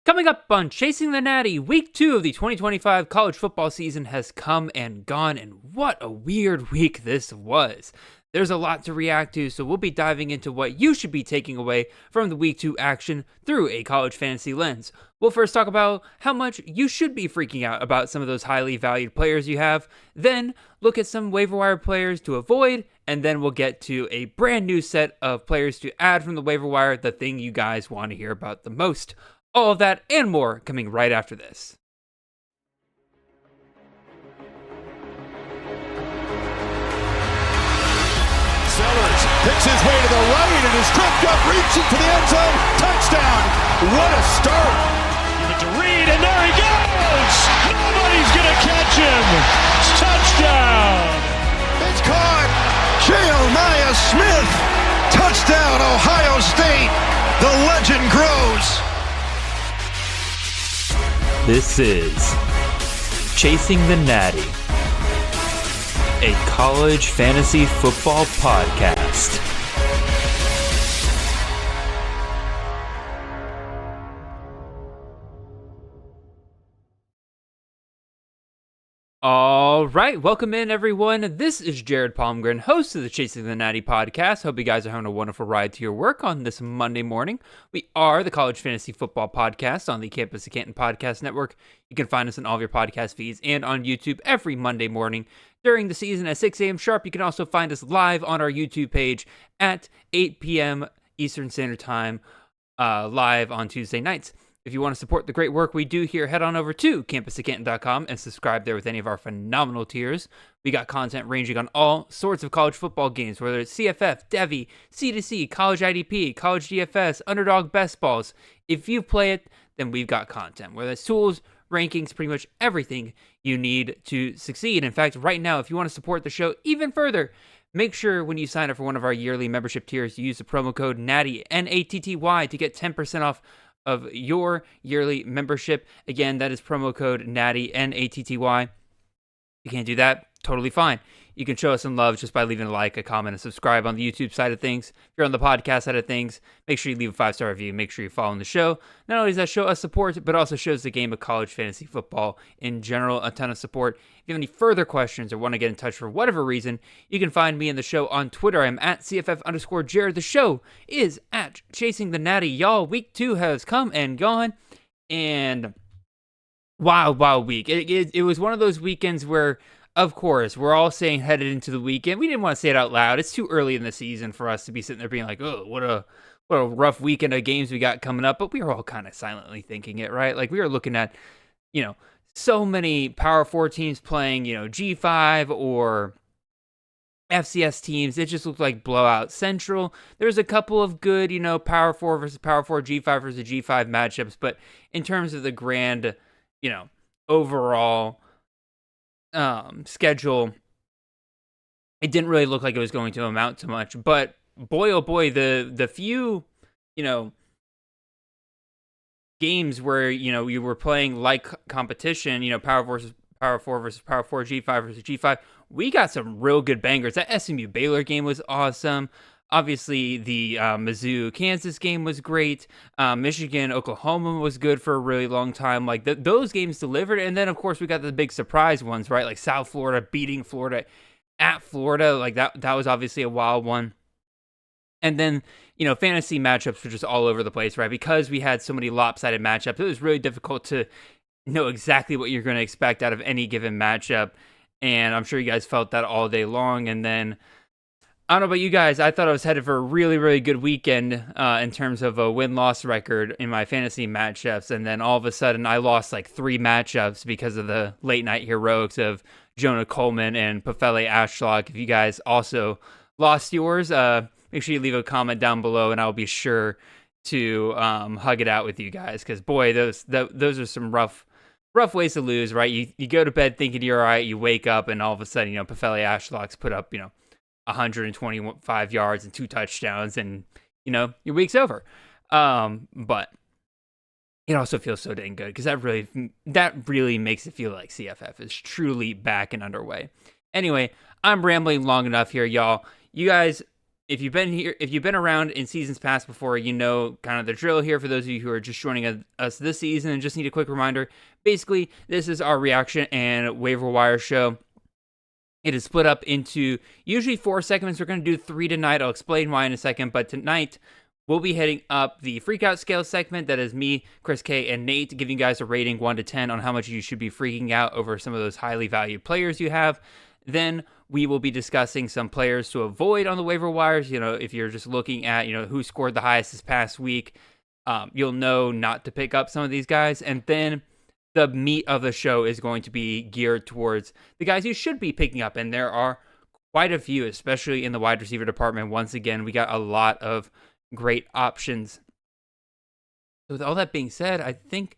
Coming up on Chasing the Natty, week 2 of the 2025 college football season has come and gone, and what a weird week this was. There's a lot to react to, so we'll be diving into what you should be taking away from the week 2 action through a college fantasy lens. We'll first talk about how much you should be freaking out about some of those highly valued players you have, then look at some waiver wire players to avoid, and then we'll get to a brand new set of players to add from the waiver wire, the thing you guys want to hear about the most. All of that and more coming right after this. Sellers picks his way to the right and is tripped up, reaching to the end zone. Touchdown. What a start. Give it to Reed, and there he goes. Nobody's going to catch him. Touchdown. It's caught. Jeremiah Smith. Touchdown, Ohio State. The legend grows. This is Chasing the Natty, a college fantasy football podcast. All right, welcome in everyone. This is Jared Palmgren, host of the Chasing the Natty podcast. Hope you guys are having a wonderful ride to your work on this Monday morning. We are the college fantasy football podcast on the Campus of Canton Podcast Network. You can find us on all of your podcast feeds and on YouTube every Monday morning during the season at 6 a.m. sharp. You can also find us live on our YouTube page at 8 p.m. Eastern Standard Time, live on Tuesday nights. If you want to support the great work we do here, head on over to campusofcanton.com and subscribe there with any of our phenomenal tiers. We got content ranging on all sorts of college football games, whether it's CFF, Devy, C2C, College IDP, College DFS, Underdog Best Balls. If you play it, then we've got content, whether it's tools, rankings, pretty much everything you need to succeed. In fact, right now, if you want to support the show even further, make sure when you sign up for one of our yearly membership tiers, you use the promo code NATTY, N-A-T-T-Y, to get 10% off of your yearly membership. Again, that is promo code NATTY, N-A-T-T-Y. You can't do that, totally fine. You can show us some love just by leaving a like, a comment, and subscribe on the YouTube side of things. If you're on the podcast side of things, make sure you leave a 5-star review. Make sure you're following the show. Not only does that show us support, but also shows the game of college fantasy football in general a ton of support. If you have any further questions or want to get in touch for whatever reason, you can find me and the show on Twitter. I'm at CFF_Jared. The show is at Chasing the Natty. Y'all, week 2 has come and gone, and wild week. It was one of those weekends where, of course, we're all saying headed into the weekend. We didn't want to say it out loud. It's too early in the season for us to be sitting there being like, oh, what a rough weekend of games we got coming up. But we were all kind of silently thinking it, right? Like, we were looking at, so many Power 4 teams playing, G5 or FCS teams. It just looked like blowout central. There's a couple of good, Power 4 versus Power 4, G5 versus G5 matchups. But in terms of the grand, overall schedule, it didn't really look like it was going to amount to much. But boy, oh boy, the few, games where, you were playing like competition, Power 4 versus Power 4, G5 versus G5, we got some real good bangers. That SMU Baylor game was awesome. Obviously, the Mizzou-Kansas game was great. Michigan-Oklahoma was good for a really long time. Like, those games delivered. And then, of course, we got the big surprise ones, right? Like South Florida beating Florida at Florida. Like, that was obviously a wild one. And then, fantasy matchups were just all over the place, right? Because we had so many lopsided matchups, it was really difficult to know exactly what you're going to expect out of any given matchup. And I'm sure you guys felt that all day long. And then, I don't know about you guys, I thought I was headed for a really, really good weekend in terms of a win-loss record in my fantasy matchups. And then all of a sudden, I lost like 3 matchups because of the late-night heroics of Jonah Coleman and Pefele Ashlock. If you guys also lost yours, make sure you leave a comment down below, and I'll be sure to hug it out with you guys. Because, boy, those are some rough ways to lose, right? You go to bed thinking you're all right, you wake up, and all of a sudden, Pefele Ashlock's put up, 125 yards and 2 touchdowns, and your week's over. But it also feels so dang good, because that really makes it feel like CFF is truly back and underway. Anyway, I'm rambling long enough here, y'all. You guys if you've been around in seasons past before, you know kind of the drill here. For those of you who are just joining us this season and just need a quick reminder, basically, this is our reaction and waiver wire show. It is split up into usually 4 segments. We're going to do 3 tonight. I'll explain why in a second. But tonight, we'll be hitting up the Freakout scale segment. That is me, Chris K, and Nate giving you guys a rating 1 to 10 on how much you should be freaking out over some of those highly valued players you have. Then we will be discussing some players to avoid on the waiver wires. You know, if you're just looking at, who scored the highest this past week, you'll know not to pick up some of these guys. And then the meat of the show is going to be geared towards the guys you should be picking up. And there are quite a few, especially in the wide receiver department. Once again, we got a lot of great options. So with all that being said, I think,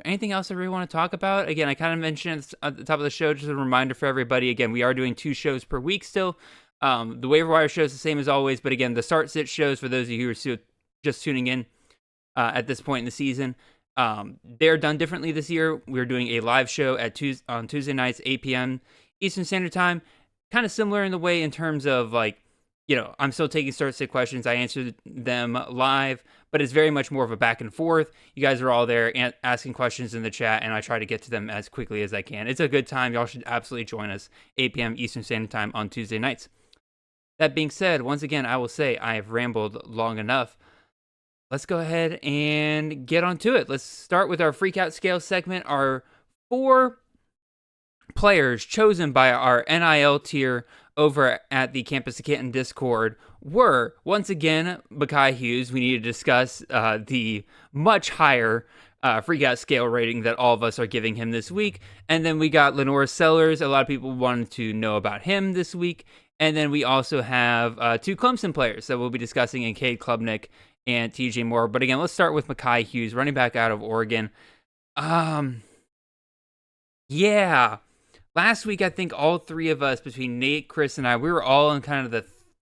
anything else I really want to talk about? Again, I kind of mentioned at the top of the show, just a reminder for everybody. Again, we are doing 2 shows per week still. The waiver wire show is the same as always, but again, the start sit shows, for those of you who are just tuning in at this point in the season, they're done differently this year. We're doing a live show on Tuesday nights, 8 p.m. Eastern Standard Time. Kind of similar in the way in terms of I'm still taking start sit questions. I answer them live, but it's very much more of a back and forth. You guys are all there asking questions in the chat, and I try to get to them as quickly as I can. It's a good time. Y'all should absolutely join us 8 p.m. Eastern Standard Time on Tuesday nights. That being said, once again, I will say I have rambled long enough. Let's go ahead and get onto it. Let's start with our Freakout Scale segment. Our 4 players chosen by our NIL tier over at the Campus to Canton Discord were, once again, Mekhi Hughes. We need to discuss the much higher Freakout Scale rating that all of us are giving him this week. And then we got Lenore Sellers. A lot of people wanted to know about him this week. And then we also have 2 Clemson players that we'll be discussing in Cade Klubnik and TJ Moore. But again, let's start with Mekhi Hughes, running back out of Oregon. Yeah. Last week, I think all 3 of us, between Nate, Chris, and I, we were all in kind of the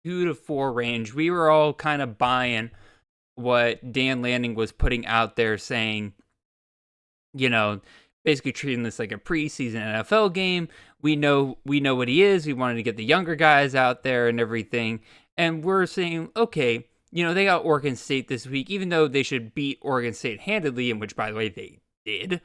2 to 4 range. We were all kind of buying what Dan Lanning was putting out there, saying, basically treating this like a preseason NFL game. We know what he is. We wanted to get the younger guys out there and everything. And we're saying, okay, they got Oregon State this week, even though they should beat Oregon State handedly, in which, by the way, they did,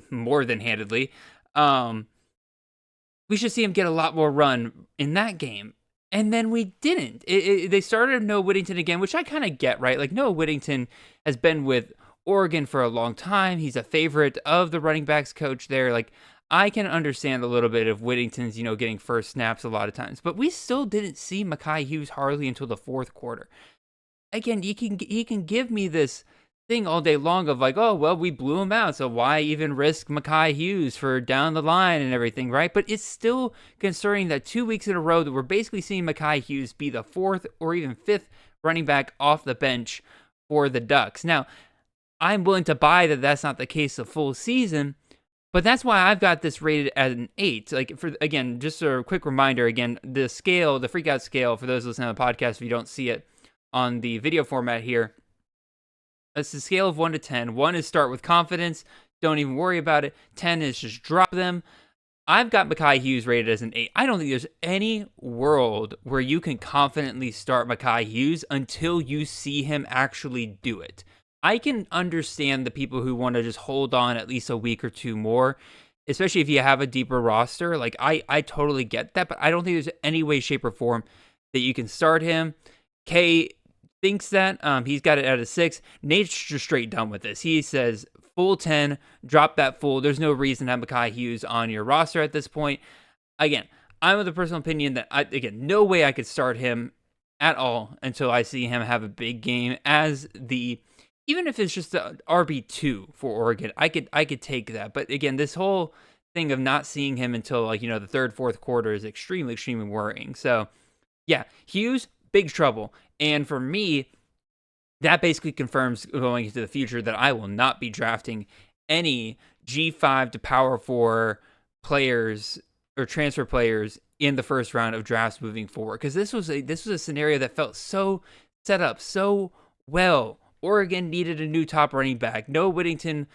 more than handedly. We should see him get a lot more run in that game. And then we didn't. They started Noah Whittington again, which I kind of get, right? Like, Noah Whittington has been with Oregon for a long time. He's a favorite of the running backs coach there. Like, I can understand a little bit of Whittington's, getting first snaps a lot of times. But we still didn't see Mekhi Hughes hardly until the 4th quarter. Again, he can give me this thing all day long of like, oh, well, we blew him out, so why even risk Mekhi Hughes for down the line and everything, right? But it's still concerning that 2 weeks in a row that we're basically seeing Mekhi Hughes be the 4th or even 5th running back off the bench for the Ducks. Now, I'm willing to buy that that's not the case the full season, but that's why I've got this rated at an 8. Like, for again, just a quick reminder, again, the scale, the Freakout scale, for those listening to the podcast, if you don't see it on the video format here, it's a scale of 1 to 10. 1 is start with confidence. Don't even worry about it. 10 is just drop them. I've got Mekhi Hughes rated as an 8. I don't think there's any world where you can confidently start Mekhi Hughes until you see him actually do it. I can understand the people who want to just hold on at least a week or 2 more, especially if you have a deeper roster. Like, I totally get that, but I don't think there's any way, shape, or form that you can start him. Kay thinks that he's got it at a 6. Nate's just straight done with this. He says full 10, drop that full. There's no reason to have Mekhi Hughes on your roster at this point. Again, I'm of the personal opinion that no way I could start him at all until I see him have a big game as even if it's just the RB2 for Oregon. I could take that. But again, this whole thing of not seeing him until the 3rd, 4th quarter is extremely, extremely worrying. So yeah, Hughes, big trouble. And for me, that basically confirms going into the future that I will not be drafting any G5 to Power 4 players or transfer players in the first round of drafts moving forward. Because this was a scenario that felt so set up so well. Oregon needed a new top running back. Noah Whittington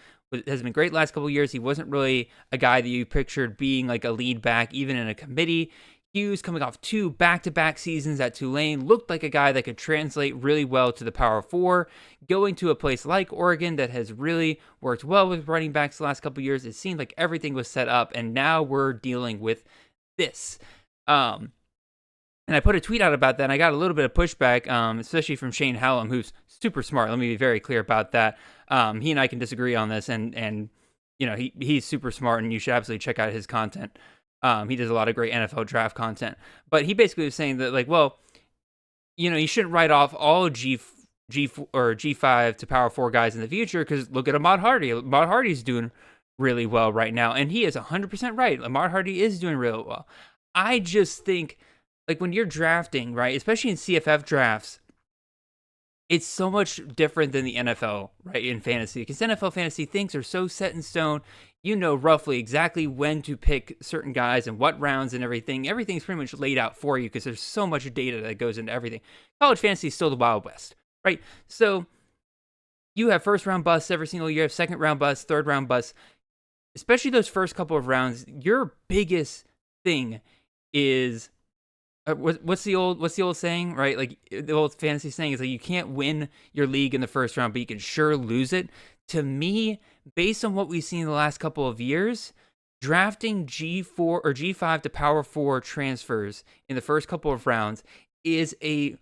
has been great last couple of years. He wasn't really a guy that you pictured being like a lead back, even in a committee. Hughes, coming off 2 back-to-back seasons at Tulane, looked like a guy that could translate really well to the Power 4. Going to a place like Oregon that has really worked well with running backs the last couple of years, it seemed like everything was set up, and now we're dealing with this. And I put a tweet out about that, and I got a little bit of pushback, especially from Shane Hallam, who's super smart. Let me be very clear about that. He and I can disagree on this, and he's super smart, and you should absolutely check out his content. He does a lot of great NFL draft content, but he basically was saying that, like, well, you shouldn't write off all G or G5 to Power 4 guys in the future, because look at Ahmad Hardy. Ahmad Hardy's doing really well right now, and he is 100% right. Ahmad Hardy is doing really well. I just think, like, when you're drafting, right, especially in CFF drafts, it's so much different than the NFL, right, in fantasy, because NFL fantasy things are so set in stone. You know roughly exactly when to pick certain guys and what rounds and everything. Everything's pretty much laid out for you because there's so much data that goes into everything. College fantasy is still the Wild West, right? So you have first round busts every single year, you have second round busts, third round busts. Especially those first couple of rounds, your biggest thing is what's the old saying, right? Like, the old fantasy saying is, like, you can't win your league in the first round, but you can sure lose it. To me, based on what we've seen in the last couple of years, drafting G4 or G5 to Power 4 transfers in the first couple of rounds is a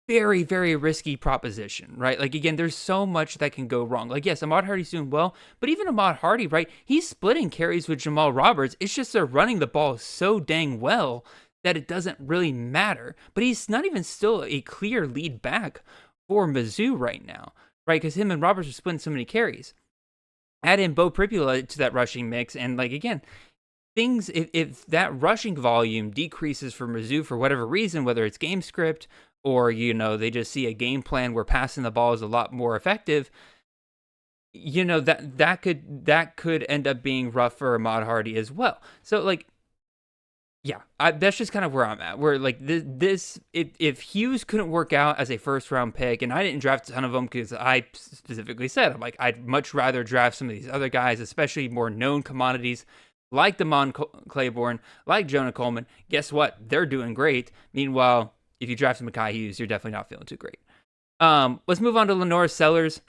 very, very risky proposition, right? Like, again, there's so much that can go wrong. Like, yes, Ahmad Hardy's doing well, but even Ahmad Hardy, right? He's splitting carries with Jamal Roberts. It's just they're running the ball so dang well that it doesn't really matter. But he's not even still a clear lead back for Mizzou right now, right? Because him and Roberts are splitting so many carries. Add in Bo Pribula to that rushing mix, and, like, again, things, if that rushing volume decreases for Mizzou for whatever reason, whether it's game script or, they just see a game plan where passing the ball is a lot more effective, that could end up being rough for Ahmad Hardy as well. So, like, yeah, that's just kind of where I'm at. Where, like, if Hughes couldn't work out as a first round pick, and I didn't draft a ton of them because I specifically said, I'm like, I'd much rather draft some of these other guys, especially more known commodities like Damon Claiborne, like Jonah Coleman. Guess what? They're doing great. Meanwhile, if you drafted Mekhi Hughes, you're definitely not feeling too great. Let's move on to Lenore Sellers.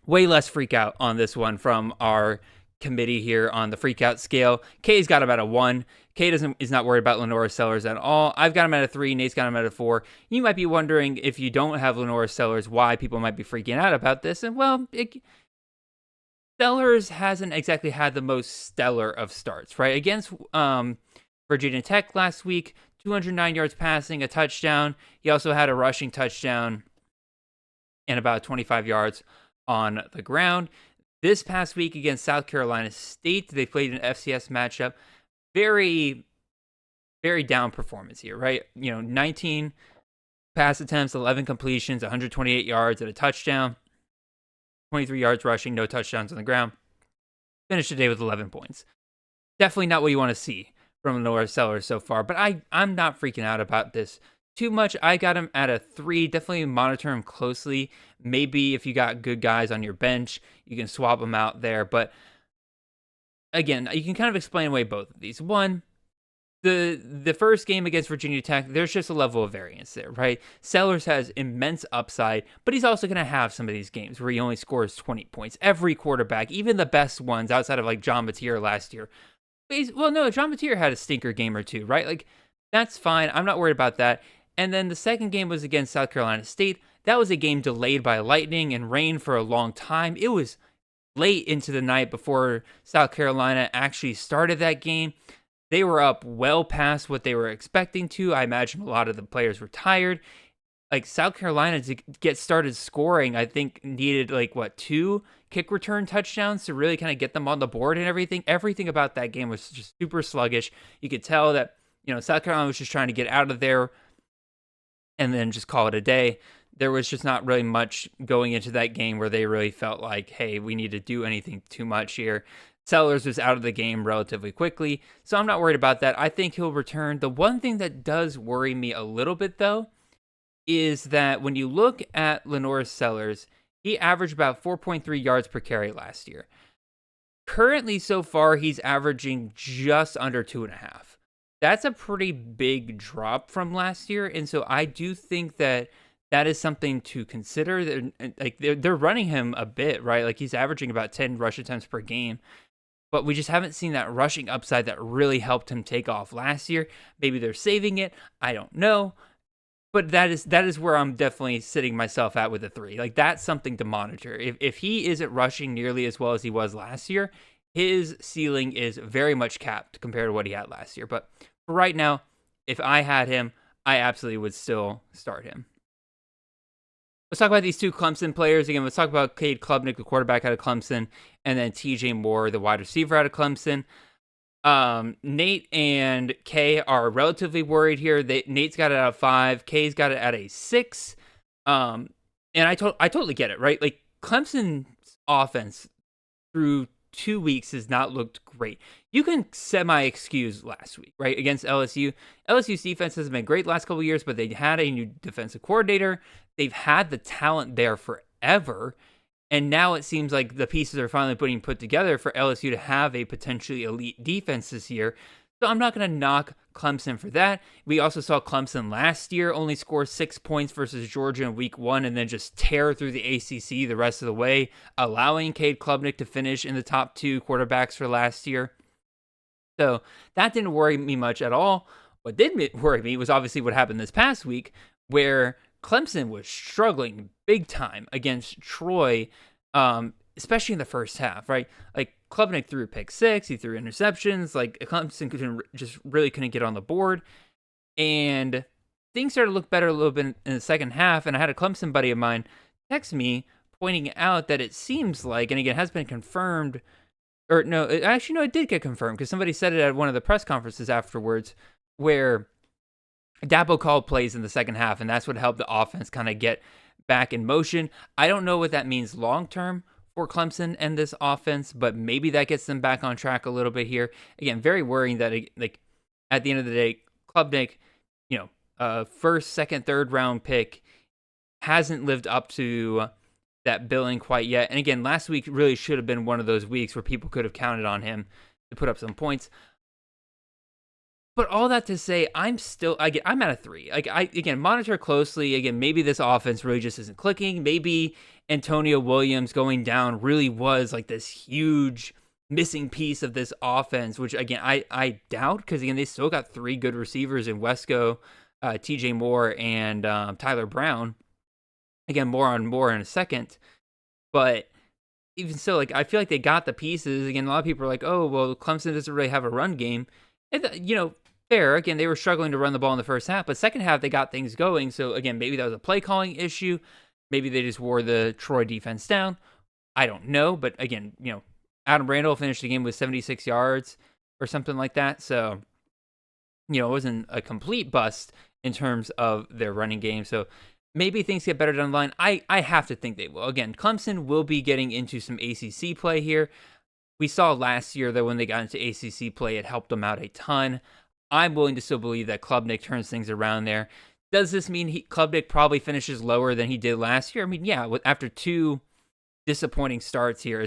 Way less freak out on this one from our committee here on the freakout scale. Kay's got him at a 1. Kay is not worried about Lenore Sellers at all. I've got him at a 3. Nate's got him at a 4. You might be wondering, if you don't have Lenore Sellers, why people might be freaking out about this. And, well, Sellers hasn't exactly had the most stellar of starts, right? Against Virginia Tech last week, 209 yards passing, a touchdown. He also had a rushing touchdown and about 25 yards on the ground. This past week against South Carolina State, they played an FCS matchup. Very, very down performance here, right? 19 pass attempts, 11 completions, 128 yards and a touchdown, 23 yards rushing, no touchdowns on the ground. Finished the day with 11 points. Definitely not what you want to see from Lenore Sellers so far, but I'm not freaking out about this too much. I got him at a 3. Definitely monitor him closely. Maybe if you got good guys on your bench, you can swap them out there. But again, you can kind of explain away both of these. One, the first game against Virginia Tech, there's just a level of variance there, right? Sellers has immense upside, but he's also going to have some of these games where he only scores 20 points. Every quarterback, even the best ones outside of, like, John Mateer last year. Well, no, John Mateer had a stinker game or two, right? Like, that's fine. I'm not worried about that. And then the second game was against South Carolina State. That was a game delayed by lightning and rain for a long time. It was late into the night before South Carolina actually started that game. They were up well past what they were expecting to. I imagine a lot of the players were tired. Like, South Carolina to get started scoring, I think needed, 2 kick return touchdowns to really kind of get them on the board and everything. Everything about that game was just super sluggish. You could tell that, South Carolina was just trying to get out of there and then just call it a day. There was just not really much going into that game where they really felt like, hey, we need to do anything too much here. Sellers was out of the game relatively quickly, so I'm not worried about that. I think he'll return. The one thing that does worry me a little bit, though, is that when you look at Lenore Sellers, he averaged about 4.3 yards per carry last year. Currently, so far, he's averaging just under 2.5. That's a pretty big drop from last year, and so I do think that that is something to consider. They're running him a bit, right? Like he's averaging about 10 rush attempts per game, but we just haven't seen that rushing upside that really helped him take off last year. Maybe they're saving it. I don't know. But that is where I'm definitely sitting myself at with a 3. Like that's something to monitor. If he isn't rushing nearly as well as he was last year, his ceiling is very much capped compared to what he had last year. But for right now, if I had him, I absolutely would still start him. Let's talk about these two Clemson players. Again, let's talk about Cade Klubnik, the quarterback out of Clemson, and then TJ Moore, the wide receiver out of Clemson. Nate and Kay are relatively worried here. Nate's got it at a 5, Kay's got it at a 6. And I totally get it, right? Like Clemson's offense through 2 weeks has not looked great. You can semi-excuse last week, right? Against LSU. LSU's defense has been great the last couple of years, but they had a new defensive coordinator. They've had the talent there forever. And now it seems like the pieces are finally being put together for LSU to have a potentially elite defense this year. So I'm not going to knock Clemson for that. We also saw Clemson last year only score 6 points versus Georgia in week 1 and then just tear through the ACC the rest of the way, allowing Cade Klubnik to finish in the top 2 quarterbacks for last year. So that didn't worry me much at all. What did worry me was obviously what happened this past week, where Clemson was struggling big time against Troy, especially in the first half, right? Like Klubnik threw a pick 6, he threw interceptions, like Clemson really couldn't get on the board, and things started to look better a little bit in the second half. And I had a Clemson buddy of mine text me pointing out that it seems like, and again, has been confirmed, or no, it did get confirmed because somebody said it at one of the press conferences afterwards, where Dabo called plays in the second half, and that's what helped the offense kind of get back in motion. I don't know what that means long-term for Clemson and this offense, but maybe that gets them back on track a little bit here. Again, very worrying that, like, at the end of the day, Klubnik, first, second, third round pick, hasn't lived up to that billing quite yet. And again, last week really should have been one of those weeks where people could have counted on him to put up some points. But all that to say, I'm at a 3. Like monitor closely. Again, maybe this offense really just isn't clicking. Maybe Antonio Williams going down really was like this huge missing piece of this offense, which again, I doubt, because again, they still got 3 good receivers in Wesco, TJ Moore, and Tyler Brown. Again, more on Moore in a second. But even so, like, I feel like they got the pieces. Again, a lot of people are like, oh, well, Clemson doesn't really have a run game. And, fair. Again, they were struggling to run the ball in the first half, but second half, they got things going. So again, maybe that was a play calling issue. Maybe they just wore the Troy defense down. I don't know. But again, Adam Randall finished the game with 76 yards or something like that. So, it wasn't a complete bust in terms of their running game. So maybe things get better down the line. I have to think they will. Again, Clemson will be getting into some ACC play here. We saw last year that when they got into ACC play, it helped them out a ton. I'm willing to still believe that Klubnik turns things around there. Does this mean Klubnik probably finishes lower than he did last year? I mean, yeah, after 2 disappointing starts here,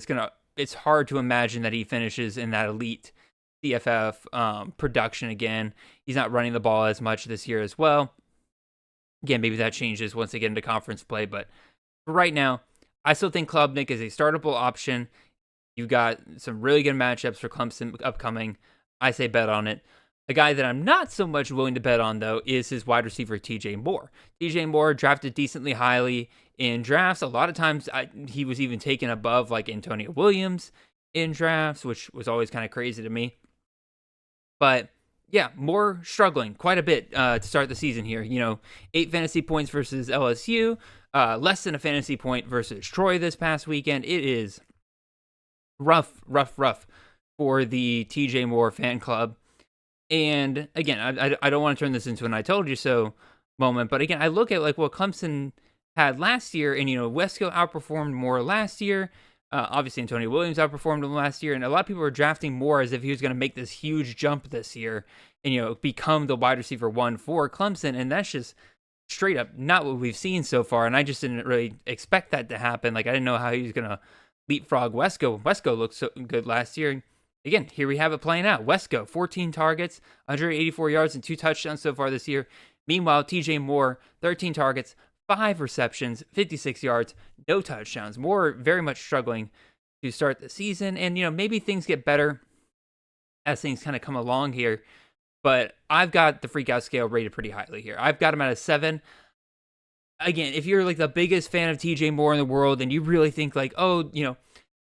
it's hard to imagine that he finishes in that elite CFF production again. He's not running the ball as much this year as well. Again, maybe that changes once they get into conference play, but for right now, I still think Klubnik is a startable option. You've got some really good matchups for Clemson upcoming. I say bet on it. A guy that I'm not so much willing to bet on, though, is his wide receiver, TJ Moore. TJ Moore drafted decently highly in drafts. A lot of times he was even taken above like Antonio Williams in drafts, which was always kind of crazy to me. But yeah, Moore struggling quite a bit to start the season here. 8 fantasy points versus LSU, less than a fantasy point versus Troy this past weekend. It is rough for the TJ Moore fan club. And again, I don't want to turn this into an I told you so moment, but again, I look at like what Clemson had last year, and Wesco outperformed Moore last year. Obviously, Antonio Williams outperformed him last year, and a lot of people were drafting Moore as if he was going to make this huge jump this year and become the wide receiver 1 for Clemson, and that's just straight up not what we've seen so far. And I just didn't really expect that to happen. Like, I didn't know how he was going to leapfrog Wesco. Wesco looked so good last year. again, here we have it playing out. Wesco, 14 targets, 184 yards, and 2 touchdowns so far this year. Meanwhile, TJ Moore, 13 targets, 5 receptions, 56 yards, no touchdowns. Moore very much struggling to start the season. And, maybe things get better as things kind of come along here. But I've got the Freakout scale rated pretty highly here. I've got him at a 7. Again, if you're like the biggest fan of TJ Moore in the world and you really think like, oh,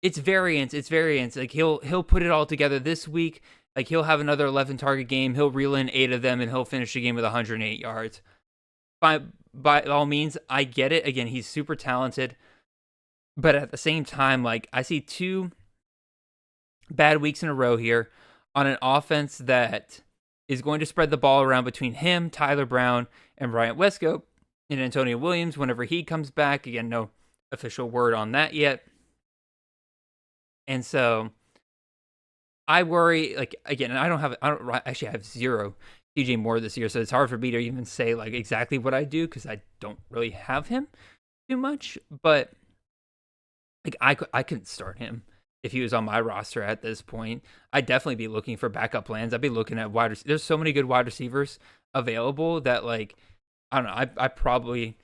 it's variance. Like he'll put it all together this week. Like he'll have another 11 target game. He'll reel in 8 of them and he'll finish the game with 108 yards. By all means, I get it. Again, he's super talented. But at the same time, like I see 2 bad weeks in a row here on an offense that is going to spread the ball around between him, Tyler Brown, and Bryant Wesco, and Antonio Williams whenever he comes back. Again, no official word on that yet. And so I worry, like, again, I have 0 DJ Moore this year, so it's hard for me to even say like exactly what I do because I don't really have him too much. But like I couldn't start him if he was on my roster at this point. I'd definitely be looking for backup plans. I'd be looking at there's so many good wide receivers available that like I don't know. I probably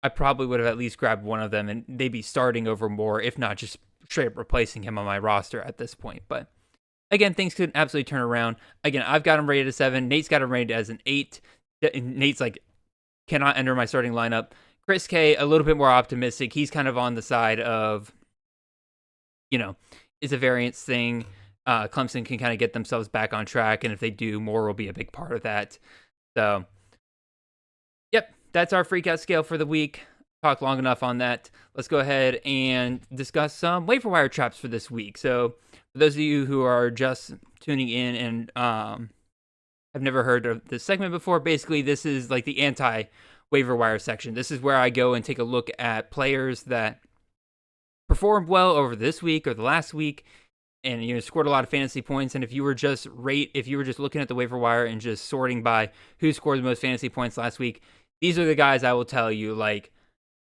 would have at least grabbed one of them and they'd be starting over Moore, if not just straight up replacing him on my roster at this point. But again, things could absolutely turn around. Again, I've got him rated as 7. Nate's got him rated as an 8. Nate's like, cannot enter my starting lineup. Chris K, a little bit more optimistic. He's kind of on the side of, it's a variance thing. Clemson can kind of get themselves back on track. And if they do, Moore will be a big part of that. So, yep, that's our Freakout scale for the week. Talked long enough on that. Let's go ahead and discuss some waiver wire traps for this week. So for those of you who are just tuning in and have never heard of this segment before, basically this is like the anti-waiver wire section. This is where I go and take a look at players that performed well over this week or the last week and scored a lot of fantasy points. And if you were just looking at the waiver wire and just sorting by who scored the most fantasy points last week, these are the guys I will tell you, like,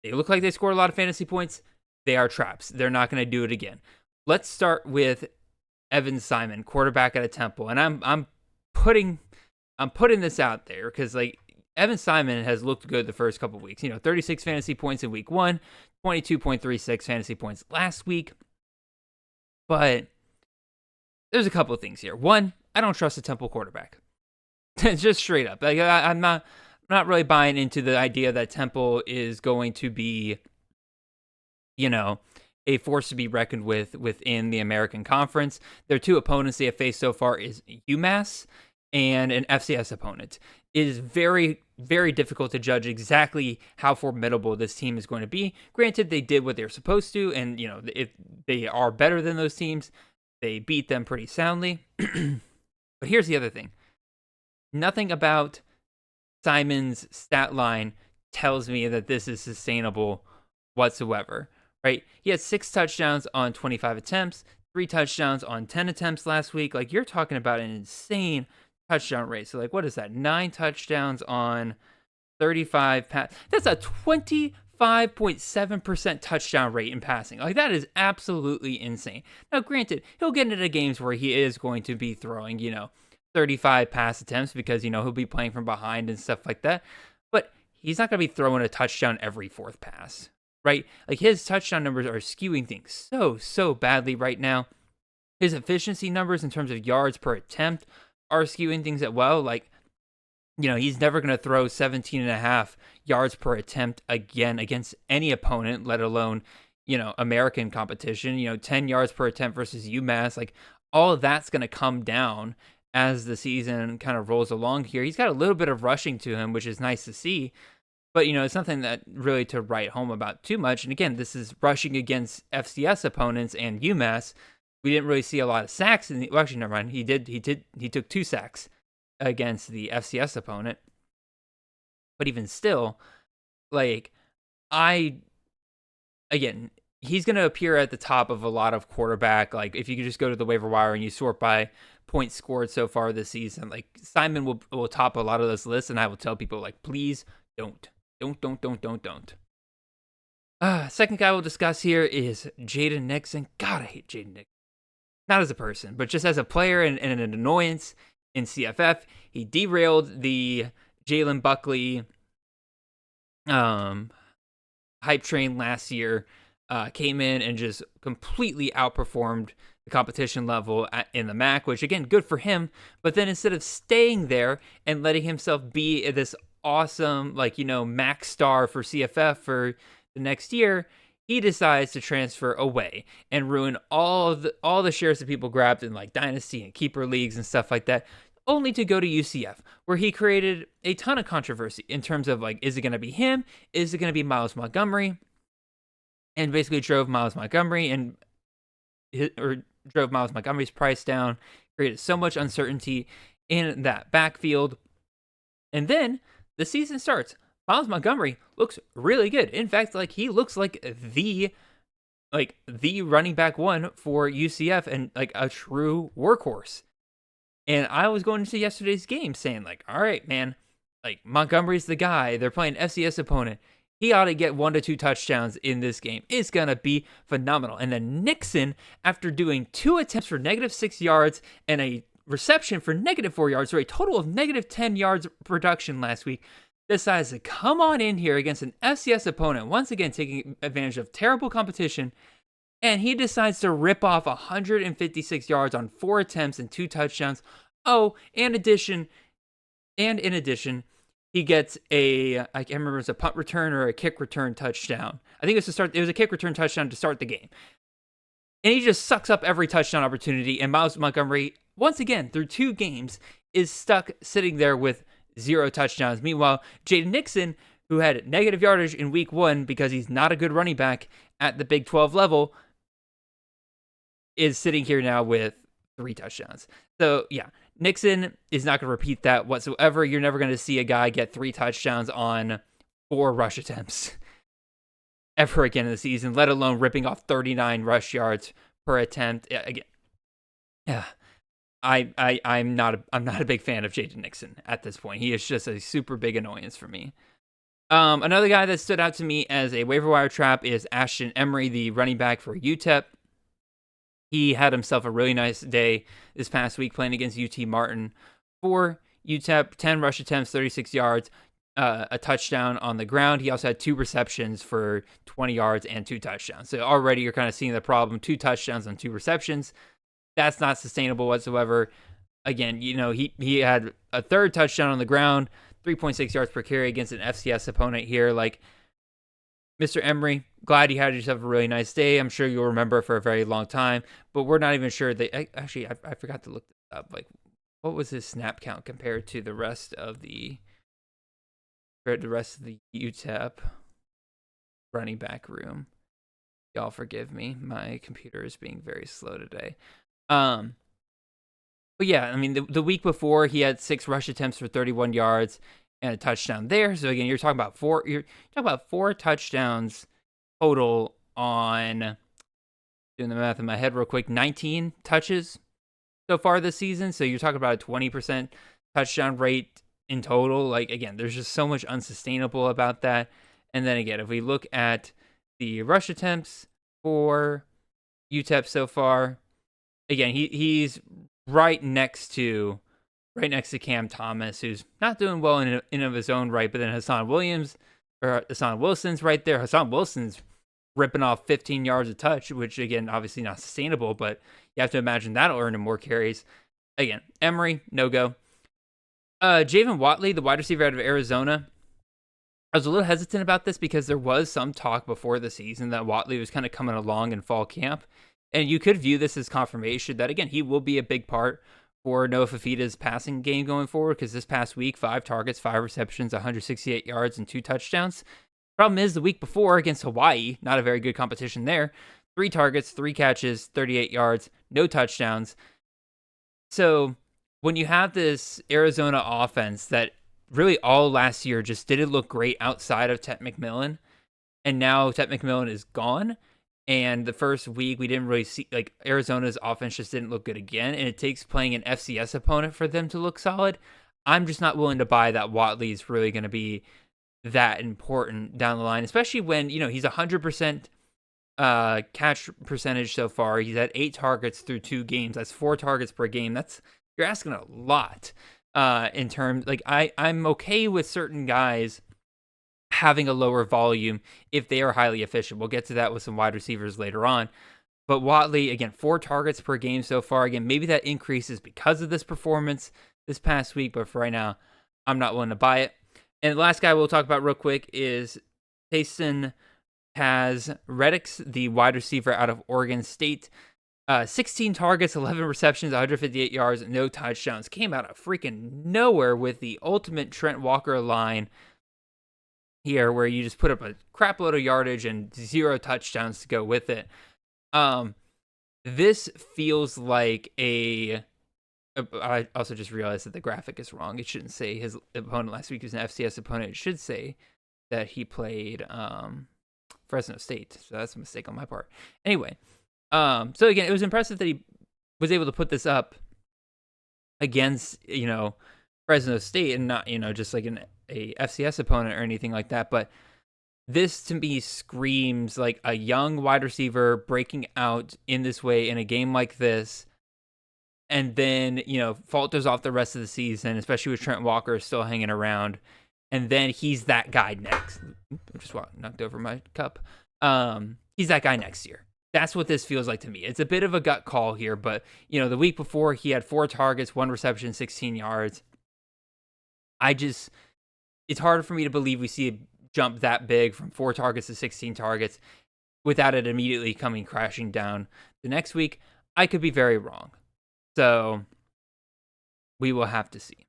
they look like they scored a lot of fantasy points. They are traps. They're not going to do it again. Let's start with Evan Simon, quarterback at a Temple. And I'm putting this out there because like Evan Simon has looked good the first couple of weeks. 36 fantasy points in week 1, 22.36 fantasy points last week. But there's a couple of things here. One, I don't trust a Temple quarterback. Just straight up. Like I'm not really buying into the idea that Temple is going to be, a force to be reckoned with within the American Conference. Their 2 opponents they have faced so far is UMass and an FCS opponent. It is very, very difficult to judge exactly how formidable this team is going to be. Granted, they did what they're supposed to, and, if they are better than those teams, they beat them pretty soundly. But here's the other thing. Nothing about Simon's stat line tells me that this is sustainable whatsoever, right? He had 6 touchdowns on 25 attempts, 3 touchdowns on 10 attempts last week. Like, you're talking about an insane touchdown rate. So, like, what is that? 9 touchdowns on 35 pass. That's a 25.7% touchdown rate in passing. Like, that is absolutely insane. Now, granted, he'll get into games where he is going to be throwing, 35 pass attempts because, he'll be playing from behind and stuff like that. But he's not going to be throwing a touchdown every 4th pass, right? Like, his touchdown numbers are skewing things so badly right now. His efficiency numbers in terms of yards per attempt are skewing things as well. Like, he's never going to throw 17.5 yards per attempt again against any opponent, let alone, American competition. 10 yards per attempt versus UMass. Like, all of that's going to come down as the season kind of rolls along here. He's got a little bit of rushing to him, which is nice to see. But, it's nothing that really to write home about too much. And again, this is rushing against FCS opponents and UMass. We didn't really see a lot of sacks. Well, actually, never mind. He took 2 sacks against the FCS opponent. But even still, like, he's going to appear at the top of a lot of quarterback. Like, if you could just go to the waiver wire and you sort by points scored so far this season, like, Simon will top a lot of those lists. And I will tell people, like, please don't. Second guy we'll discuss here is Jaden Nixon. God, I hate Jaden Nixon. not as a person, but just as a player and an annoyance in CFF. He derailed the Jalen Buckley hype train last year, came in and just completely outperformed the competition level in the MAC, which again, good for him. But then instead of staying there and letting himself be this awesome, MAC star for CFF for the next year, he decides to transfer away and ruin all the shares that people grabbed in Dynasty and Keeper leagues and stuff like that, only to go to UCF, where he created a ton of controversy in terms of is it going to be him? Is it going to be Miles Montgomery? And basically drove Miles Montgomery's price down, created so much uncertainty in that backfield. And then the season starts. Miles Montgomery looks really good. In fact, he looks like the running back one for UCF and a true workhorse. And I was going into yesterday's game saying all right, man, Montgomery's the guy. They're playing FCS opponent. He ought to get 1 to 2 touchdowns in this game. It's going to be phenomenal. And then Nixon, after doing 2 attempts for -6 yards and a reception for -4 yards, so a total of -10 yards production last week, decides to come on in here against an FCS opponent, once again taking advantage of terrible competition, and he decides to rip off 156 yards on 4 attempts and 2 touchdowns. Oh, and in addition, he gets I can't remember if it was a punt return or a kick return touchdown. I think it was a kick return touchdown to start the game. And he just sucks up every touchdown opportunity, and Miles Montgomery, once again, through 2 games, is stuck sitting there with 0 touchdowns. Meanwhile, Jaden Nixon, who had negative yardage in week 1 because he's not a good running back at the Big 12 level, is sitting here now with 3 touchdowns. So, yeah, Nixon is not going to repeat that whatsoever. You're never going to see a guy get 3 touchdowns on 4 rush attempts ever again in the season, let alone ripping off 39 rush yards per attempt. Again, yeah, I'm not a big fan of Jaden Nixon at this point. He is just a super big annoyance for me. Another guy that stood out to me as a waiver wire trap is Ashton Emery, the running back for UTEP. He had himself a really nice day this past week playing against UT Martin for UTEP. 10 rush attempts, 36 yards, a touchdown on the ground. He also had 2 receptions for 20 yards and 2 touchdowns. So already you're kind of seeing the problem. 2 touchdowns on 2 receptions. That's not sustainable whatsoever. Again, he had a 3rd touchdown on the ground, 3.6 yards per carry against an FCS opponent here. Mr. Emery, glad you had yourself a really nice day. I'm sure you'll remember for a very long time, but we're not even sure that I forgot to look this up. What was his snap count compared to the rest of the UTEP running back room? Y'all forgive me. My computer is being very slow today. But yeah, I mean, the week before he had 6 rush attempts for 31 yards and a touchdown there. So again, you're talking about 4 touchdowns total on, doing the math in my head real quick, 19 touches so far this season. So you're talking about a 20% touchdown rate in total. Again, there's just so much unsustainable about that. And then again, if we look at the rush attempts for UTEP so far, again, he's right next to Cam Thomas, who's not doing well in of his own right, but then Hassan Wilson's right there. Hassan Wilson's ripping off 15 yards a touch, which again, obviously not sustainable, but you have to imagine that'll earn him more carries. Again, Emery, no go. Javon Watley, the wide receiver out of Arizona, I was a little hesitant about this because there was some talk before the season that Watley was kind of coming along in fall camp. And you could view this as confirmation that, again, he will be a big part for Noah Fafita's passing game going forward, because this past week, 5 targets, 5 receptions, 168 yards, and 2 touchdowns. Problem is, the week before against Hawaii, not a very good competition there, 3 targets, 3 catches, 38 yards, no touchdowns. So when you have this Arizona offense that really all last year just didn't look great outside of Tet McMillan, and now Tet McMillan is gone, and the first week we didn't really see, Arizona's offense just didn't look good again, and it takes playing an FCS opponent for them to look solid. I'm just not willing to buy that Watley is really going to be that important down the line, especially when, he's 100% catch percentage so far. He's had 8 targets through 2 games. That's 4 targets per game. You're asking a lot in terms, like, I'm okay with certain guys having a lower volume if they are highly efficient. We'll get to that with some wide receivers later on. But Watley, again, 4 targets per game so far. Again, maybe that increases because of this performance this past week, but for right now, I'm not willing to buy it. And the last guy we'll talk about real quick is Taysom Reddick's, the wide receiver out of Oregon State. 16 targets, 11 receptions, 158 yards, no touchdowns. Came out of freaking nowhere with the ultimate Trent Walker line here, where you just put up a crap load of yardage and 0 touchdowns to go with it. This feels like I also just realized that the graphic is wrong. It shouldn't say his opponent last week was an FCS opponent. It should say that he played Fresno State. So that's a mistake on my part. Anyway, so again, it was impressive that he was able to put this up against, Fresno State and not, just like a FCS opponent or anything like that. But this to me screams like a young wide receiver breaking out in this way in a game like this, and then, falters off the rest of the season, especially with Trent Walker still hanging around. And then he's that guy next. I just knocked over my cup. He's that guy next year. That's what this feels like to me. It's a bit of a gut call here, but, the week before he had 4 targets, 1 reception, 16 yards. It's hard for me to believe we see a jump that big from 4 targets to 16 targets without it immediately coming crashing down the next week. I could be very wrong. So we will have to see.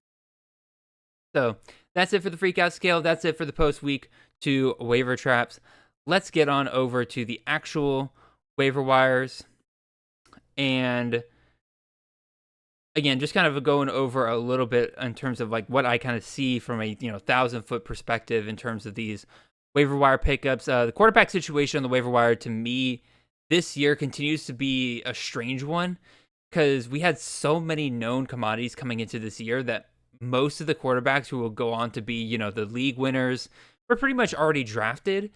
So that's it for the Freakout scale. That's it for the post-week 2 waiver traps. Let's get on over to the actual waiver wires. And again, just kind of going over a little bit in terms of like what I kind of see from a 1,000-foot perspective in terms of these waiver wire pickups. The quarterback situation on the waiver wire to me this year continues to be a strange one, because we had so many known commodities coming into this year that most of the quarterbacks who will go on to be, the league winners were pretty much already drafted.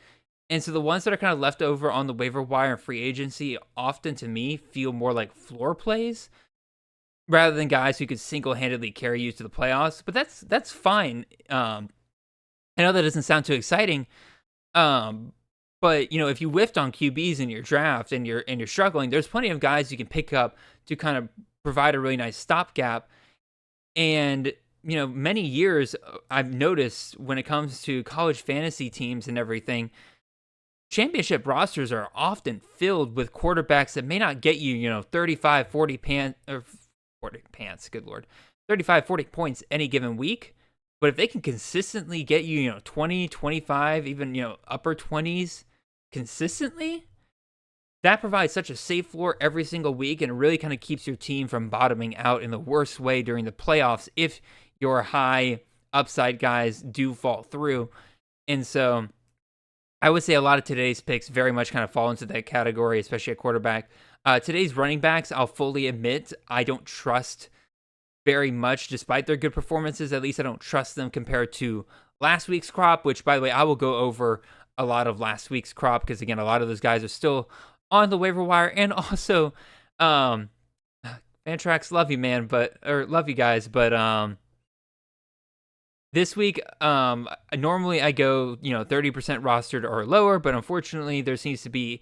And so the ones that are kind of left over on the waiver wire and free agency often to me feel more like floor plays rather than guys who could single-handedly carry you to the playoffs. But that's fine. I know that doesn't sound too exciting. But, if you whiffed on QBs in your draft and you're struggling, there's plenty of guys you can pick up to kind of provide a really nice stopgap. And, many years I've noticed when it comes to college fantasy teams and everything, championship rosters are often filled with quarterbacks that may not get you, 35, 40 35, 40 points any given week. But if they can consistently get you, 20, 25, even, upper 20s consistently, that provides such a safe floor every single week, and it really kind of keeps your team from bottoming out in the worst way during the playoffs if your high upside guys do fall through. And so I would say a lot of today's picks very much kind of fall into that category, especially at quarterback. Today's running backs, I'll fully admit, I don't trust very much, despite their good performances. At least I don't trust them compared to last week's crop, which, by the way, I will go over a lot of last week's crop, because, again, a lot of those guys are still on the waiver wire. And also, Fantrax, love you, man, love you guys, but this week, normally I go, 30% rostered or lower, but unfortunately there seems to be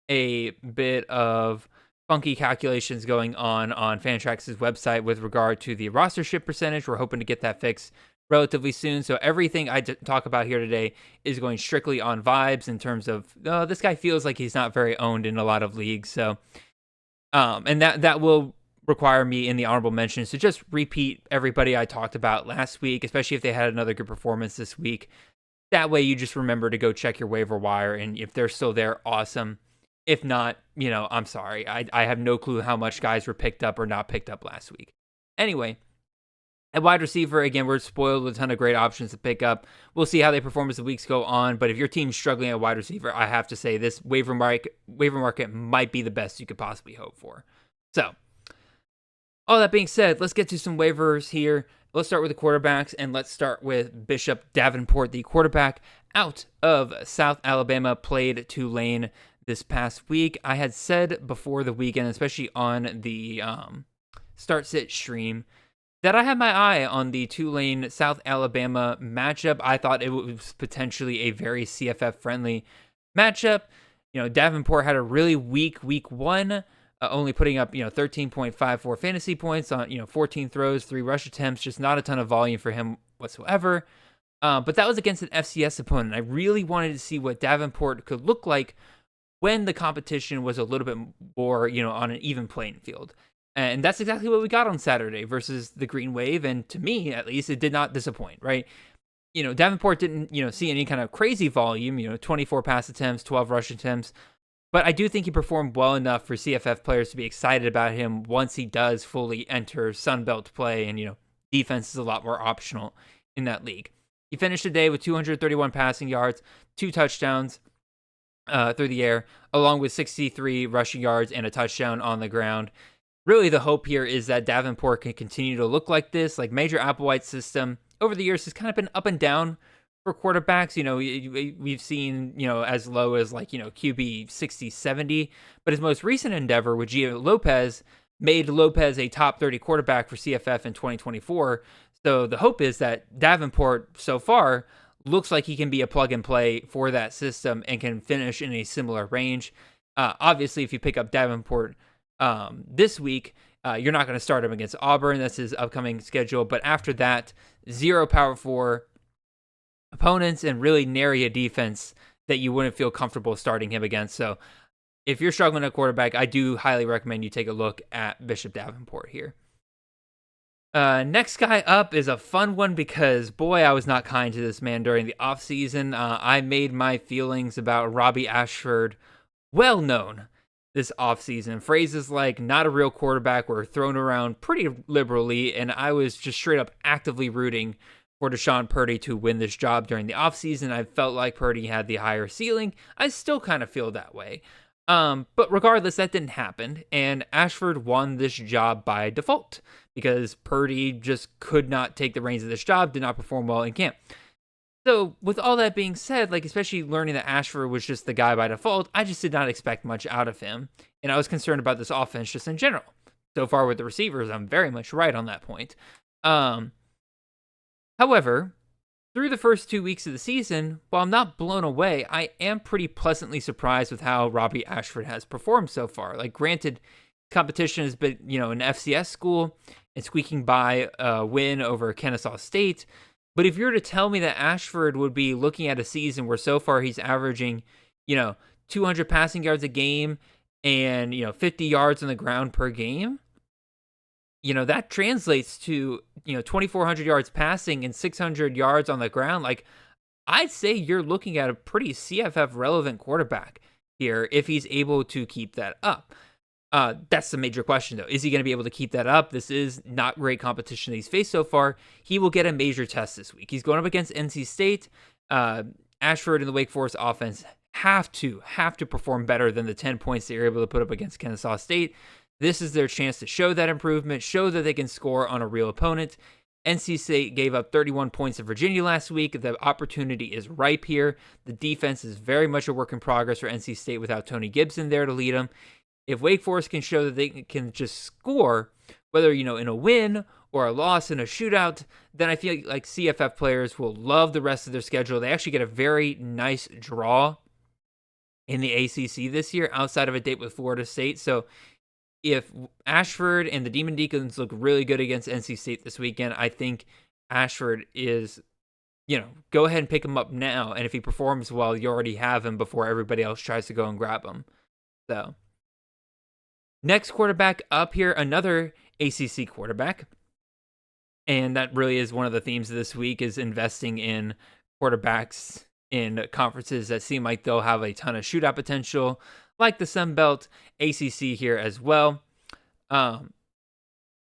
a bit of funky calculations going on Fantrax's website with regard to the rostership percentage. We're hoping to get that fixed relatively soon. So everything I talk about here today is going strictly on vibes in terms of, this guy feels like he's not very owned in a lot of leagues. So, and that will require me in the honorable mentions to just repeat everybody I talked about last week, especially if they had another good performance this week. That way you just remember to go check your waiver wire, and if they're still there, awesome. If not, I'm sorry. I have no clue how much guys were picked up or not picked up last week. Anyway, at wide receiver, again, we're spoiled with a ton of great options to pick up. We'll see how they perform as the weeks go on, but if your team's struggling at wide receiver, I have to say this waiver market might be the best you could possibly hope for. So, all that being said, let's get to some waivers here. Let's start with the quarterbacks, and let's start with Bishop Davenport, the quarterback out of South Alabama, played Tulane this past week. I had said before the weekend, especially on the Start Sit stream, that I had my eye on the Tulane South Alabama matchup. I thought it was potentially a very CFF friendly matchup. Davenport had a really weak week one, only putting up 13.54 fantasy points on 14 throws, 3 rush attempts, just not a ton of volume for him whatsoever. But that was against an FCS opponent. I really wanted to see what Davenport could look like when the competition was a little bit more, on an even playing field. And that's exactly what we got on Saturday versus the Green Wave. And to me, at least, it did not disappoint, right? Davenport didn't, see any kind of crazy volume, 24 pass attempts, 12 rush attempts. But I do think he performed well enough for CFF players to be excited about him once he does fully enter Sunbelt play. And, defense is a lot more optional in that league. He finished the day with 231 passing yards, 2 touchdowns through the air, along with 63 rushing yards and a touchdown on the ground. Really, the hope here is that Davenport can continue to look like this. Like Major Applewhite's system over the years has kind of been up and down for quarterbacks. We've seen, as low as QB 60, 70. But his most recent endeavor with Gio Lopez made Lopez a top 30 quarterback for CFF in 2024. So the hope is that Davenport so far looks like he can be a plug and play for that system and can finish in a similar range. Obviously, if you pick up Davenport this week, you're not going to start him against Auburn. That's his upcoming schedule. But after that, 0 Power 4 opponents and really nary a defense that you wouldn't feel comfortable starting him against. So if you're struggling at quarterback, I do highly recommend you take a look at Bishop Davenport here. Next guy up is a fun one because, boy, I was not kind to this man during the offseason. I made my feelings about Robbie Ashford well known this offseason. Phrases like not a real quarterback were thrown around pretty liberally, and I was just straight up actively rooting for Deshaun Purdy to win this job during the offseason. I felt like Purdy had the higher ceiling. I still kind of feel that way. But regardless, that didn't happen, and Ashford won this job by default because Purdy just could not take the reins of this job, did not perform well in camp. So with all that being said, especially learning that Ashford was just the guy by default, I just did not expect much out of him, and I was concerned about this offense just in general. So far with the receivers, I'm very much right on that point. However, through the first 2 weeks of the season, while I'm not blown away, I am pretty pleasantly surprised with how Robbie Ashford has performed so far. Granted, competition has been, an FCS school and squeaking by a win over Kennesaw State. But if you were to tell me that Ashford would be looking at a season where so far he's averaging, 200 passing yards a game and, 50 yards on the ground per game, that translates to, 2,400 yards passing and 600 yards on the ground. I'd say you're looking at a pretty CFF relevant quarterback here if he's able to keep that up. That's the major question, though. Is he going to be able to keep that up? This is not great competition that he's faced so far. He will get a major test this week. He's going up against NC State. Ashford and the Wake Forest offense have to perform better than the 10 points they were able to put up against Kennesaw State. This is their chance to show that improvement, show that they can score on a real opponent. NC State gave up 31 points to Virginia last week. The opportunity is ripe here. The defense is very much a work in progress for NC State without Tony Gibson there to lead them. If Wake Forest can show that they can just score, whether, in a win or a loss in a shootout, then I feel like CFF players will love the rest of their schedule. They actually get a very nice draw in the ACC this year outside of a date with Florida State. So if Ashford and the Demon Deacons look really good against NC State this weekend, I think Ashford is, go ahead and pick him up now. And if he performs well, you already have him before everybody else tries to go and grab him. So next quarterback up here, another ACC quarterback. And that really is one of the themes of this week, is investing in quarterbacks in conferences that seem like they'll have a ton of shootout potential, like the Sun Belt, ACC here as well. And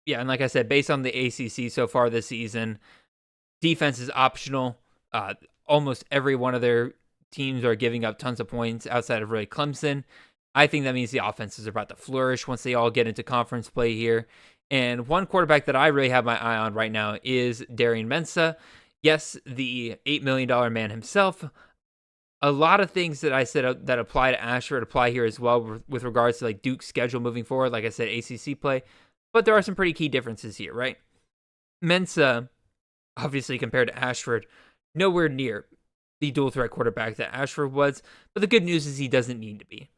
like I said, based on the ACC so far this season, defense is optional. Almost every one of their teams are giving up tons of points outside of really Clemson. I think that means the offenses are about to flourish once they all get into conference play here. And one quarterback that I really have my eye on right now is Darian Mensah. Yes, the $8 million man himself, a lot of things that I said that apply to Ashford apply here as well with regards to like Duke's schedule moving forward. Like I said, ACC play, but there are some pretty key differences here, right? Mensah, obviously compared to Ashford, nowhere near the dual threat quarterback that Ashford was, but the good news is he doesn't need to be.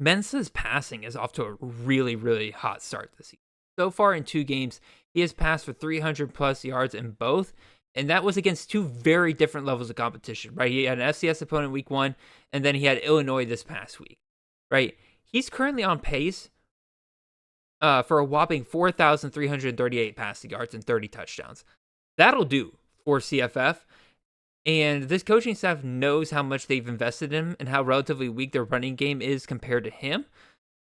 Mensah's passing is off to a really, really hot start this season. So far in 2 games, he has passed for 300 plus yards in both, and that was against 2 very different levels of competition, right? He had an FCS opponent week 1, and then he had Illinois this past week, right? He's currently on pace for a whopping 4,338 passing yards and 30 touchdowns. That'll do for CFF. And this coaching staff knows how much they've invested in him and how relatively weak their running game is compared to him.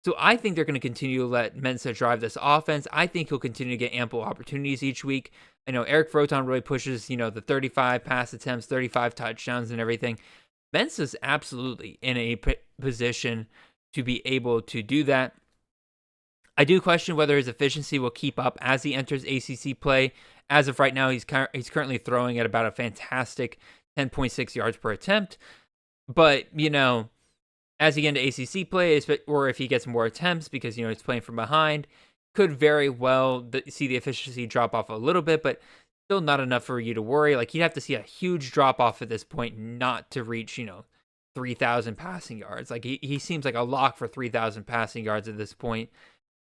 So I think they're going to continue to let Mensah drive this offense. I think he'll continue to get ample opportunities each week. I know Eric Froton really pushes, the 35 pass attempts, 35 touchdowns and everything. Mensah's absolutely in a position to be able to do that. I do question whether his efficiency will keep up as he enters ACC play. As of right now, he's currently throwing at about a fantastic 10.6 yards per attempt. But, as he gets into ACC play, or if he gets more attempts because, he's playing from behind, could very well see the efficiency drop off a little bit, but still not enough for you to worry. Like, he'd have to see a huge drop off at this point not to reach, 3,000 passing yards. Like, he seems like a lock for 3,000 passing yards at this point.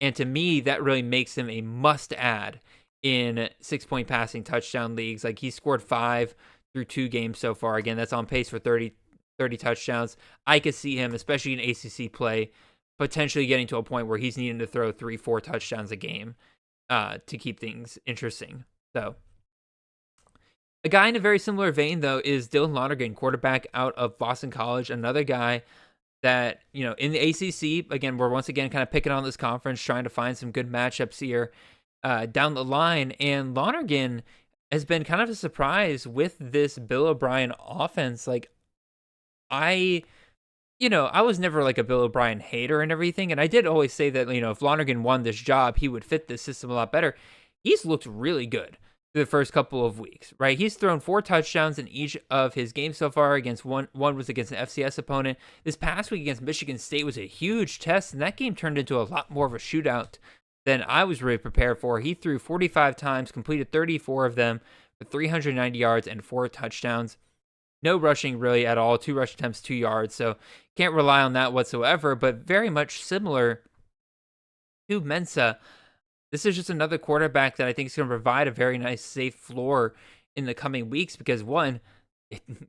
And to me, that really makes him a must-add in 6-point passing touchdown leagues. Like, he scored 5 through 2 games so far. Again, that's on pace for 30 touchdowns. I could see him, especially in ACC play, potentially getting to a point where he's needing to throw 3-4 touchdowns a game to keep things interesting. So, a guy in a very similar vein, though, is Dylan Lonergan, quarterback out of Boston College. Another guy that, in the ACC, again, we're once again kind of picking on this conference, trying to find some good matchups here down the line. And Lonergan has been kind of a surprise with this Bill O'Brien offense. Like, I was never like a Bill O'Brien hater and everything. And I did always say that, if Lonergan won this job, he would fit this system a lot better. He's looked really good the first couple of weeks, right? He's thrown 4 touchdowns in each of his games so far. Against one was against an FCS opponent. This past week against Michigan State was a huge test, and that game turned into a lot more of a shootout than I was really prepared for. He threw 45 times, completed 34 of them for 390 yards and 4 touchdowns. No rushing really at all. 2 rush attempts, 2 yards. So can't rely on that whatsoever, but very much similar to Mensah. This is just another quarterback that I think is going to provide a very nice, safe floor in the coming weeks because, one,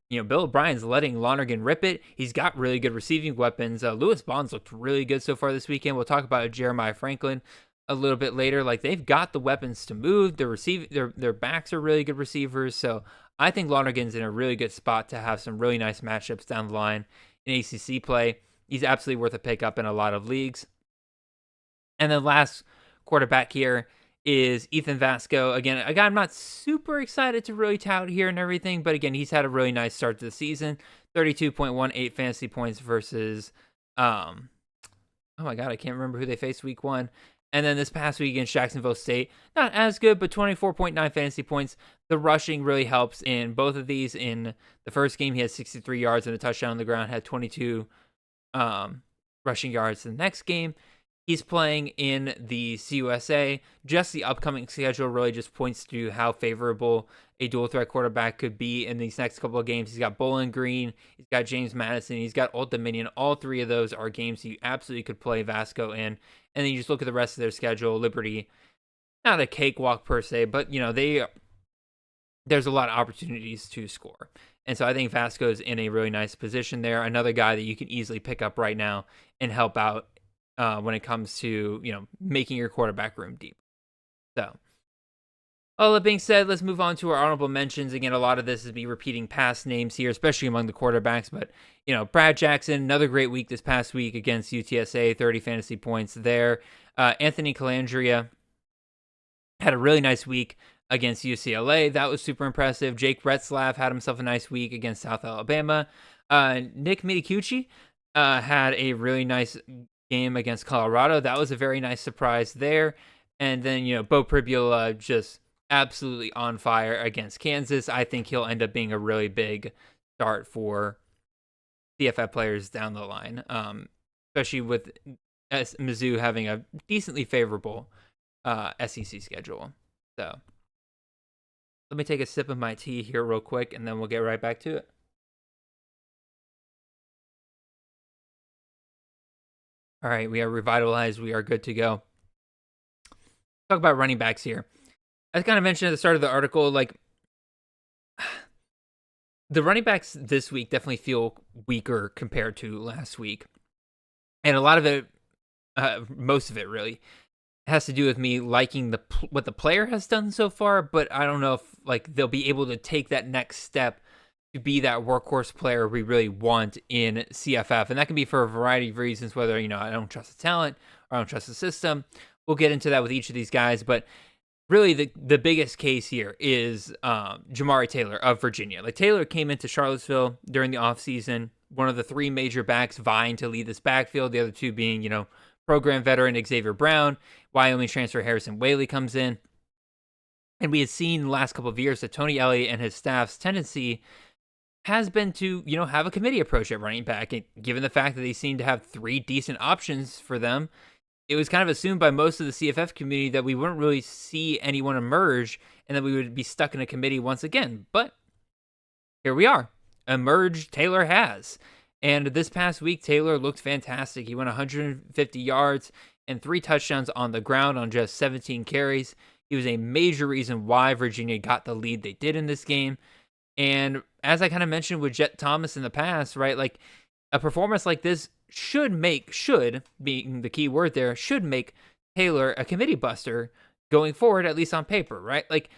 Bill O'Brien's letting Lonergan rip it. He's got really good receiving weapons. Lewis Bonds looked really good so far this weekend. We'll talk about Jeremiah Franklin a little bit later. Like, they've got the weapons to move. Their backs are really good receivers. So I think Lonergan's in a really good spot to have some really nice matchups down the line in ACC play. He's absolutely worth a pickup in a lot of leagues. And then last quarterback here is Ethan Vasco. Again, a guy I'm not super excited to really tout here and everything, but again, he's had a really nice start to the season. 32.18 fantasy points versus, oh my God, I can't remember who they faced week 1. And then this past week against Jacksonville State, not as good, but 24.9 fantasy points. The rushing really helps in both of these. In the first game, he had 63 yards and a touchdown on the ground, had 22 rushing yards. The next game, he's playing in the CUSA. Just the upcoming schedule really just points to how favorable a dual threat quarterback could be in these next couple of games. He's got Bowling Green, he's got James Madison, he's got Old Dominion. All 3 of those are games you absolutely could play Vasco in. And then you just look at the rest of their schedule. Liberty, not a cakewalk per se, but there's a lot of opportunities to score. And so I think Vasco's in a really nice position there. Another guy that you can easily pick up right now and help out when it comes to, making your quarterback room deep. So, all that being said, let's move on to our honorable mentions. Again, a lot of this is me repeating past names here, especially among the quarterbacks. But, Brad Jackson, another great week this past week against UTSA, 30 fantasy points there. Anthony Calandria had a really nice week against UCLA. That was super impressive. Jake Retzlaff had himself a nice week against South Alabama. Nick Miticucci had a really nice game against Colorado. That was a very nice surprise there. And then, Bo Pribula just absolutely on fire against Kansas. I think he'll end up being a really big start for CFF players down the line, especially with Mizzou having a decently favorable SEC schedule. So let me take a sip of my tea here real quick, and then we'll get right back to it. All right, we are revitalized. We are good to go. Talk about running backs here. As kind of mentioned at the start of the article, like the running backs this week definitely feel weaker compared to last week. And a lot of it, most of it really, has to do with me liking what the player has done so far, but I don't know if like they'll be able to take that next step to be that workhorse player we really want in CFF. And that can be for a variety of reasons, whether, I don't trust the talent or I don't trust the system. We'll get into that with each of these guys, but really the biggest case here is Jamari Taylor of Virginia. Like Taylor came into Charlottesville during the offseason, one of the three major backs vying to lead this backfield, the other two being, program veteran Xavier Brown, Wyoming transfer Harrison Whaley comes in. And we had seen the last couple of years that Tony Elliott and his staff's tendency has been to, have a committee approach at running back. And given the fact that they seem to have three decent options for them, it was kind of assumed by most of the CFF community that we wouldn't really see anyone emerge and that we would be stuck in a committee once again. But here we are. Emerged Taylor has. And this past week, Taylor looked fantastic. He went 150 yards and 3 touchdowns on the ground on just 17 carries. He was a major reason why Virginia got the lead they did in this game. And as I kind of mentioned with Jet Thomas in the past, right, like a performance like this should being the key word there, should make Taylor a committee buster going forward, at least on paper, right? Like,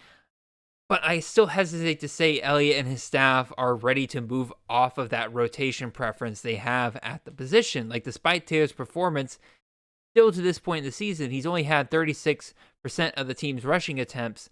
but I still hesitate to say Elliott and his staff are ready to move off of that rotation preference they have at the position. Like, despite Taylor's performance, still to this point in the season, he's only had 36% of the team's rushing attempts.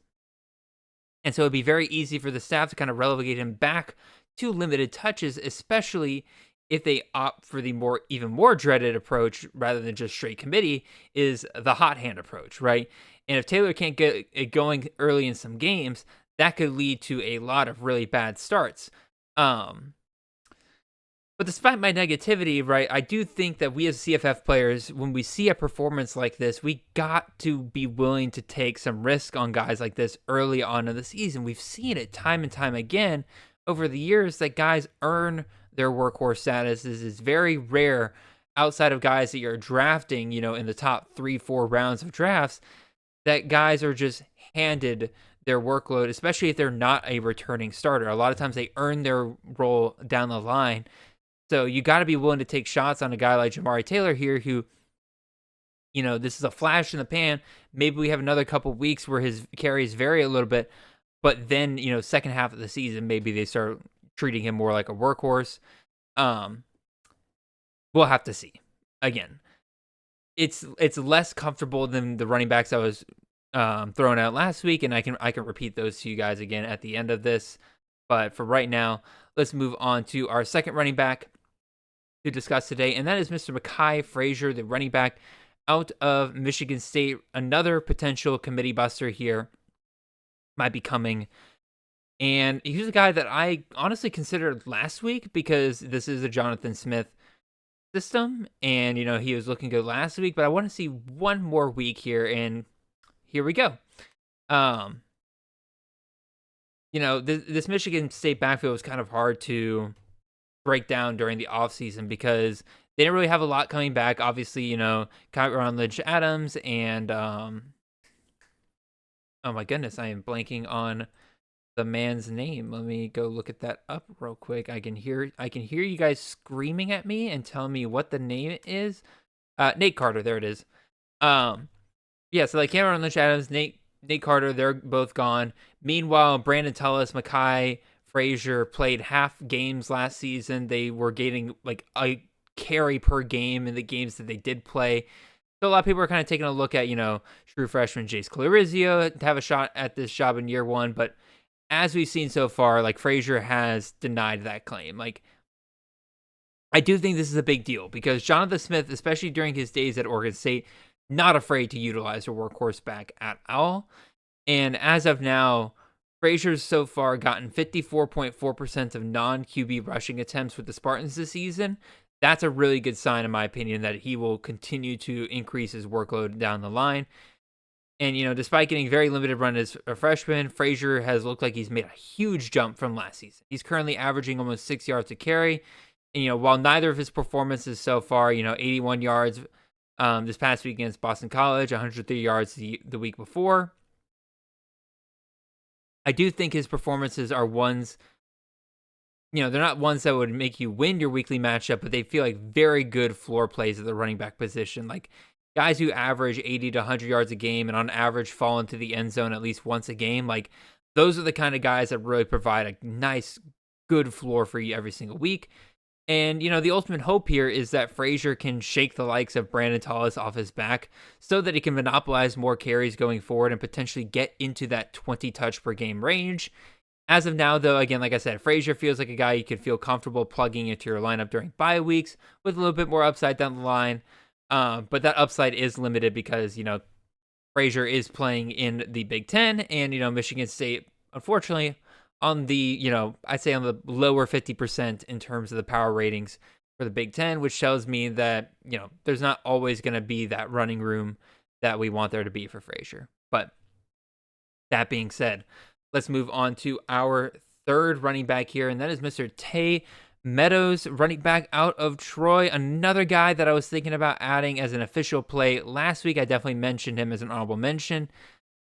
And so it'd be very easy for the staff to kind of relegate him back to limited touches, especially if they opt for the even more dreaded approach rather than just straight committee, is the hot hand approach, right? And if Taylor can't get it going early in some games, that could lead to a lot of really bad starts. But despite my negativity, right, I do think that we as CFF players, when we see a performance like this, we got to be willing to take some risk on guys like this early on in the season. We've seen it time and time again over the years that guys earn their workhorse status. This is very rare outside of guys that you're drafting, in the top 3-4 rounds of drafts, that guys are just handed their workload, especially if they're not a returning starter. A lot of times they earn their role down the line. So you got to be willing to take shots on a guy like Jamari Taylor here who, this is a flash in the pan. Maybe we have another couple weeks where his carries vary a little bit, but then, second half of the season, maybe they start treating him more like a workhorse. We'll have to see. Again, it's less comfortable than the running backs I was thrown out last week, and I can repeat those to you guys again at the end of this. But for right now, let's move on to our second running back to discuss today, and that is Mr. Mekhi Frazier, the running back out of Michigan State. Another potential committee buster here might be coming. And he's a guy that I honestly considered last week because this is a Jonathan Smith system. And, he was looking good last week, but I want to see one more week here. And here we go. This Michigan State backfield was kind of hard to break down during the offseason because they didn't really have a lot coming back. Obviously, Kyron Lynch-Adams and, oh my goodness, I am blanking on the man's name. Let me go look at that up real quick. I can hear you guys screaming at me and telling me what the name is. Nate Carter, there it is. So like Cameron Lynch-Adams, Nate Carter, they're both gone. Meanwhile, Brandon Tullis, Mekhi Frazier played half games last season. They were getting like a carry per game in the games that they did play. So a lot of people are kind of taking a look at, true freshman Jace Colorizio to have a shot at this job in year one, but as we've seen so far, like Frazier has denied that claim. Like, I do think this is a big deal because Jonathan Smith, especially during his days at Oregon State, not afraid to utilize a workhorse back at all. And as of now, Frazier's so far gotten 54.4% of non-QB rushing attempts with the Spartans this season. That's a really good sign, in my opinion, that he will continue to increase his workload down the line. And, despite getting very limited run as a freshman, Frazier has looked like he's made a huge jump from last season. He's currently averaging almost 6 yards a carry. And, while neither of his performances so far, 81 yards this past week against Boston College, 103 yards the week before, I do think his performances are ones, they're not ones that would make you win your weekly matchup, but they feel like very good floor plays at the running back position. Like guys who average 80 to 100 yards a game and on average fall into the end zone at least once a game. Like those are the kind of guys that really provide a nice, good floor for you every single week. And, the ultimate hope here is that Frazier can shake the likes of Brandon Tallis off his back so that he can monopolize more carries going forward and potentially get into that 20 touch per game range. As of now, though, again, like I said, Frazier feels like a guy you could feel comfortable plugging into your lineup during bye weeks with a little bit more upside down the line. But that upside is limited because, Frazier is playing in the Big Ten and, Michigan State, unfortunately, on the, I'd say on the lower 50% in terms of the power ratings for the Big Ten, which tells me that, there's not always going to be that running room that we want there to be for Frazier. But that being said, let's move on to our third running back here, and that is Mr. Tay Meadows, running back out of Troy. Another guy that I was thinking about adding as an official play last week. I definitely mentioned him as an honorable mention.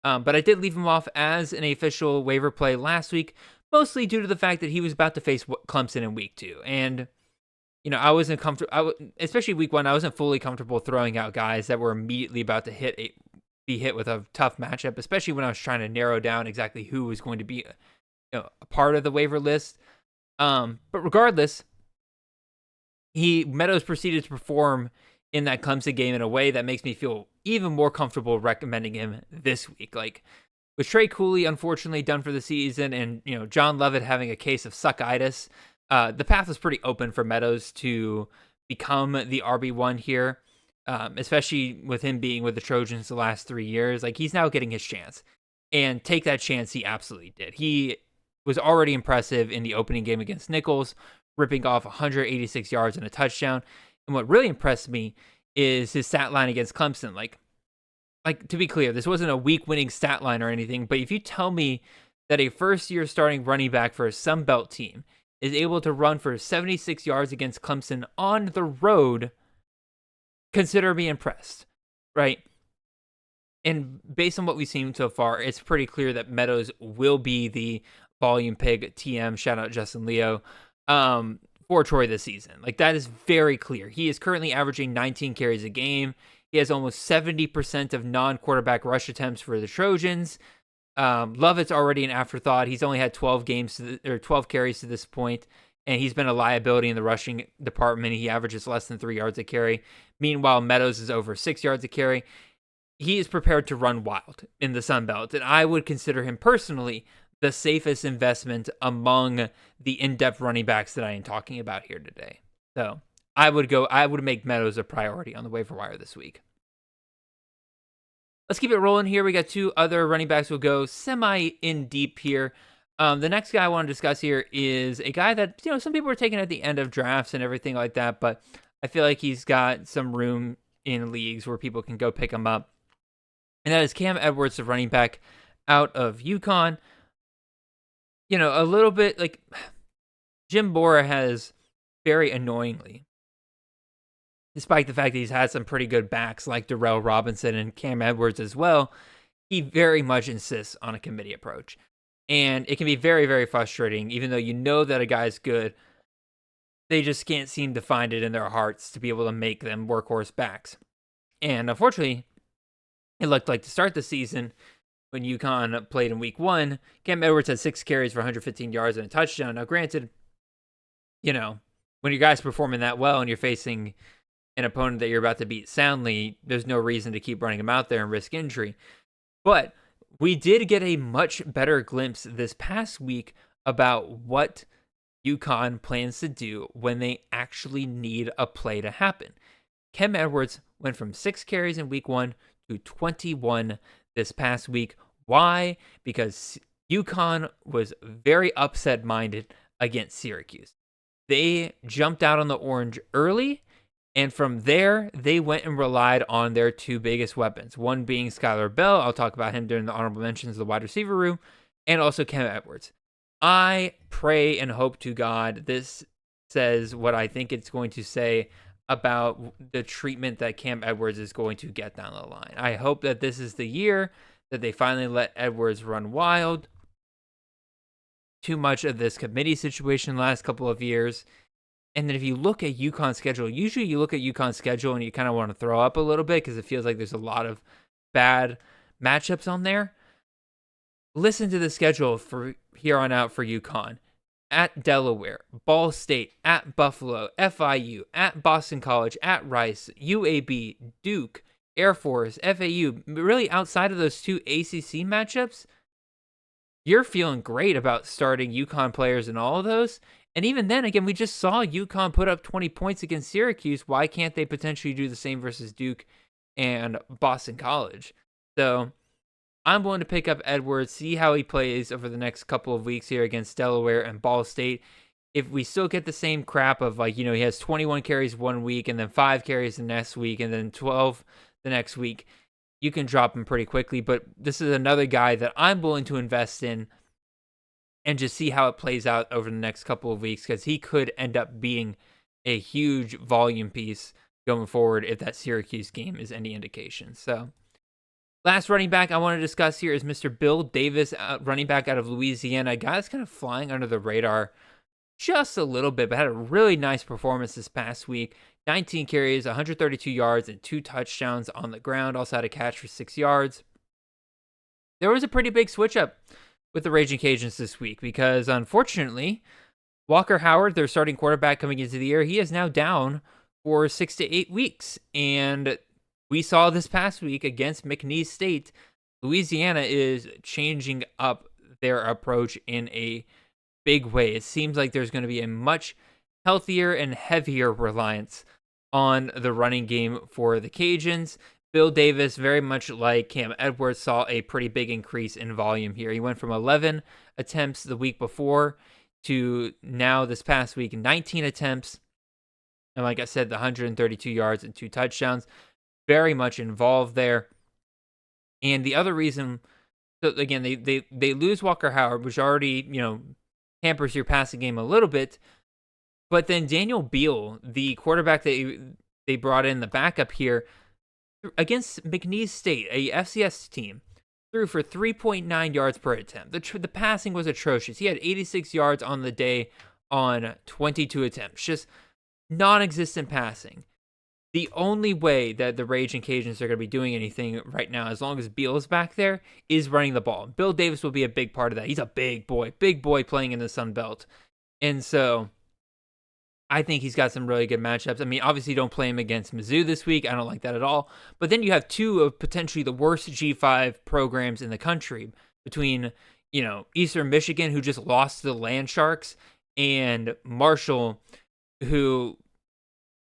But I did leave him off as an official waiver play last week, mostly due to the fact that he was about to face Clemson in week 2. And, I wasn't comfortable, especially week 1, I wasn't fully comfortable throwing out guys that were immediately about to be hit with a tough matchup, especially when I was trying to narrow down exactly who was going to be a part of the waiver list. But regardless, Meadows proceeded to perform in that Clemson game in a way that makes me feel even more comfortable recommending him this week. Like with Trey Cooley, unfortunately done for the season, and John Lovett having a case of suckitis, the path was pretty open for Meadows to become the RB1 here, especially with him being with the Trojans the last 3 years. Like he's now getting his chance, and take that chance he absolutely did. He was already impressive in the opening game against Nichols, ripping off 186 yards and a touchdown. And what really impressed me is his stat line against Clemson. Like to be clear, this wasn't a week-winning stat line or anything, but if you tell me that a first-year starting running back for a Sun Belt team is able to run for 76 yards against Clemson on the road, consider me impressed, right? And based on what we've seen so far, it's pretty clear that Meadows will be the volume pig TM, shout out Justin Leo, for Troy this season. Like that is very clear. He is currently averaging 19 carries a game. He has almost 70% of non-quarterback rush attempts for the Trojans. Lovett's already an afterthought. He's only had 12 carries to this point, and he's been a liability in the rushing department. He averages less than 3 yards a carry. Meanwhile, Meadows is over 6 yards a carry. He is prepared to run wild in the Sun Belt, and I would consider him personally the safest investment among the in-depth running backs that I am talking about here today. So I would make Meadows a priority on the waiver wire this week. Let's keep it rolling here. We got 2 other running backs. We'll go semi in deep here. The next guy I want to discuss here is a guy that, some people are taking at the end of drafts and everything like that, but I feel like he's got some room in leagues where people can go pick him up. And that is Cam Edwards, the running back out of UConn. A little bit like Jim Bora has very annoyingly, despite the fact that he's had some pretty good backs like Darrell Robinson and Cam Edwards as well, he very much insists on a committee approach. And it can be very, very frustrating, even though that a guy's good. They just can't seem to find it in their hearts to be able to make them workhorse backs. And unfortunately, it looked like to start the season, when UConn played in week 1, Cam Edwards had 6 carries for 115 yards and a touchdown. Now, granted, when your guy's performing that well and you're facing an opponent that you're about to beat soundly, there's no reason to keep running him out there and risk injury. But we did get a much better glimpse this past week about what UConn plans to do when they actually need a play to happen. Cam Edwards went from 6 carries in week 1 to 21 this past week. Why? Because UConn was very upset-minded against Syracuse. They jumped out on the orange early, and from there, they went and relied on their two biggest weapons, one being Skylar Bell. I'll talk about him during the honorable mentions of the wide receiver room, and also Cam Edwards. I pray and hope to God this says what I think it's going to say about the treatment that Cam Edwards is going to get down the line. I hope that this is the year that they finally let Edwards run wild. Too much of this committee situation the last couple of years. And then if you look at UConn's schedule, usually you look at UConn's schedule and you kind of want to throw up a little bit because it feels like there's a lot of bad matchups on there. Listen to the schedule for here on out for UConn. At Delaware, Ball State, at Buffalo, FIU, at Boston College, at Rice, UAB, Duke, Air Force, FAU. Really outside of those two ACC matchups, you're feeling great about starting UConn players in all of those. And even then, again, we just saw UConn put up 20 points against Syracuse. Why can't they potentially do the same versus Duke and Boston College? So I'm willing to pick up Edwards, see how he plays over the next couple of weeks here against Delaware and Ball State. If we still get the same crap of he has 21 carries one week and then 5 carries the next week and then 12 the next week, you can drop him pretty quickly. But this is another guy that I'm willing to invest in and just see how it plays out over the next couple of weeks because he could end up being a huge volume piece going forward if that Syracuse game is any indication. So last running back I want to discuss here is Mr. Bill Davis, running back out of Louisiana, a guy that's kind of flying under the radar just a little bit, but had a really nice performance this past week. 19 carries, 132 yards, and 2 touchdowns on the ground. Also had a catch for 6 yards. There was a pretty big switch up with the Raging Cajuns this week because, unfortunately, Walker Howard, their starting quarterback coming into the year, he is now down for 6 to 8 weeks. And we saw this past week against McNeese State, Louisiana is changing up their approach in a big way. It seems like there's going to be a much healthier and heavier reliance on the running game for the Cajuns. Bill Davis, very much like Cam Edwards, saw a pretty big increase in volume here. He went from 11 attempts the week before to now this past week, 19 attempts. And like I said, the 132 yards and 2 touchdowns. Very much involved there. And the other reason, so again, they lose Walker Howard, which already, hampers your passing game a little bit. But then Daniel Beal, the quarterback that they brought in, the backup here, against McNeese State, a FCS team, threw for 3.9 yards per attempt. The passing was atrocious. He had 86 yards on the day on 22 attempts. Just non-existent passing. The only way that the Raging Cajuns are going to be doing anything right now, as long as Beal is back there, is running the ball. Bill Davis will be a big part of that. He's a big boy playing in the Sun Belt. And so I think he's got some really good matchups. I mean, obviously don't play him against Mizzou this week. I don't like that at all. But then you have 2 of potentially the worst G5 programs in the country between, Eastern Michigan, who just lost to the Land Sharks, and Marshall, who,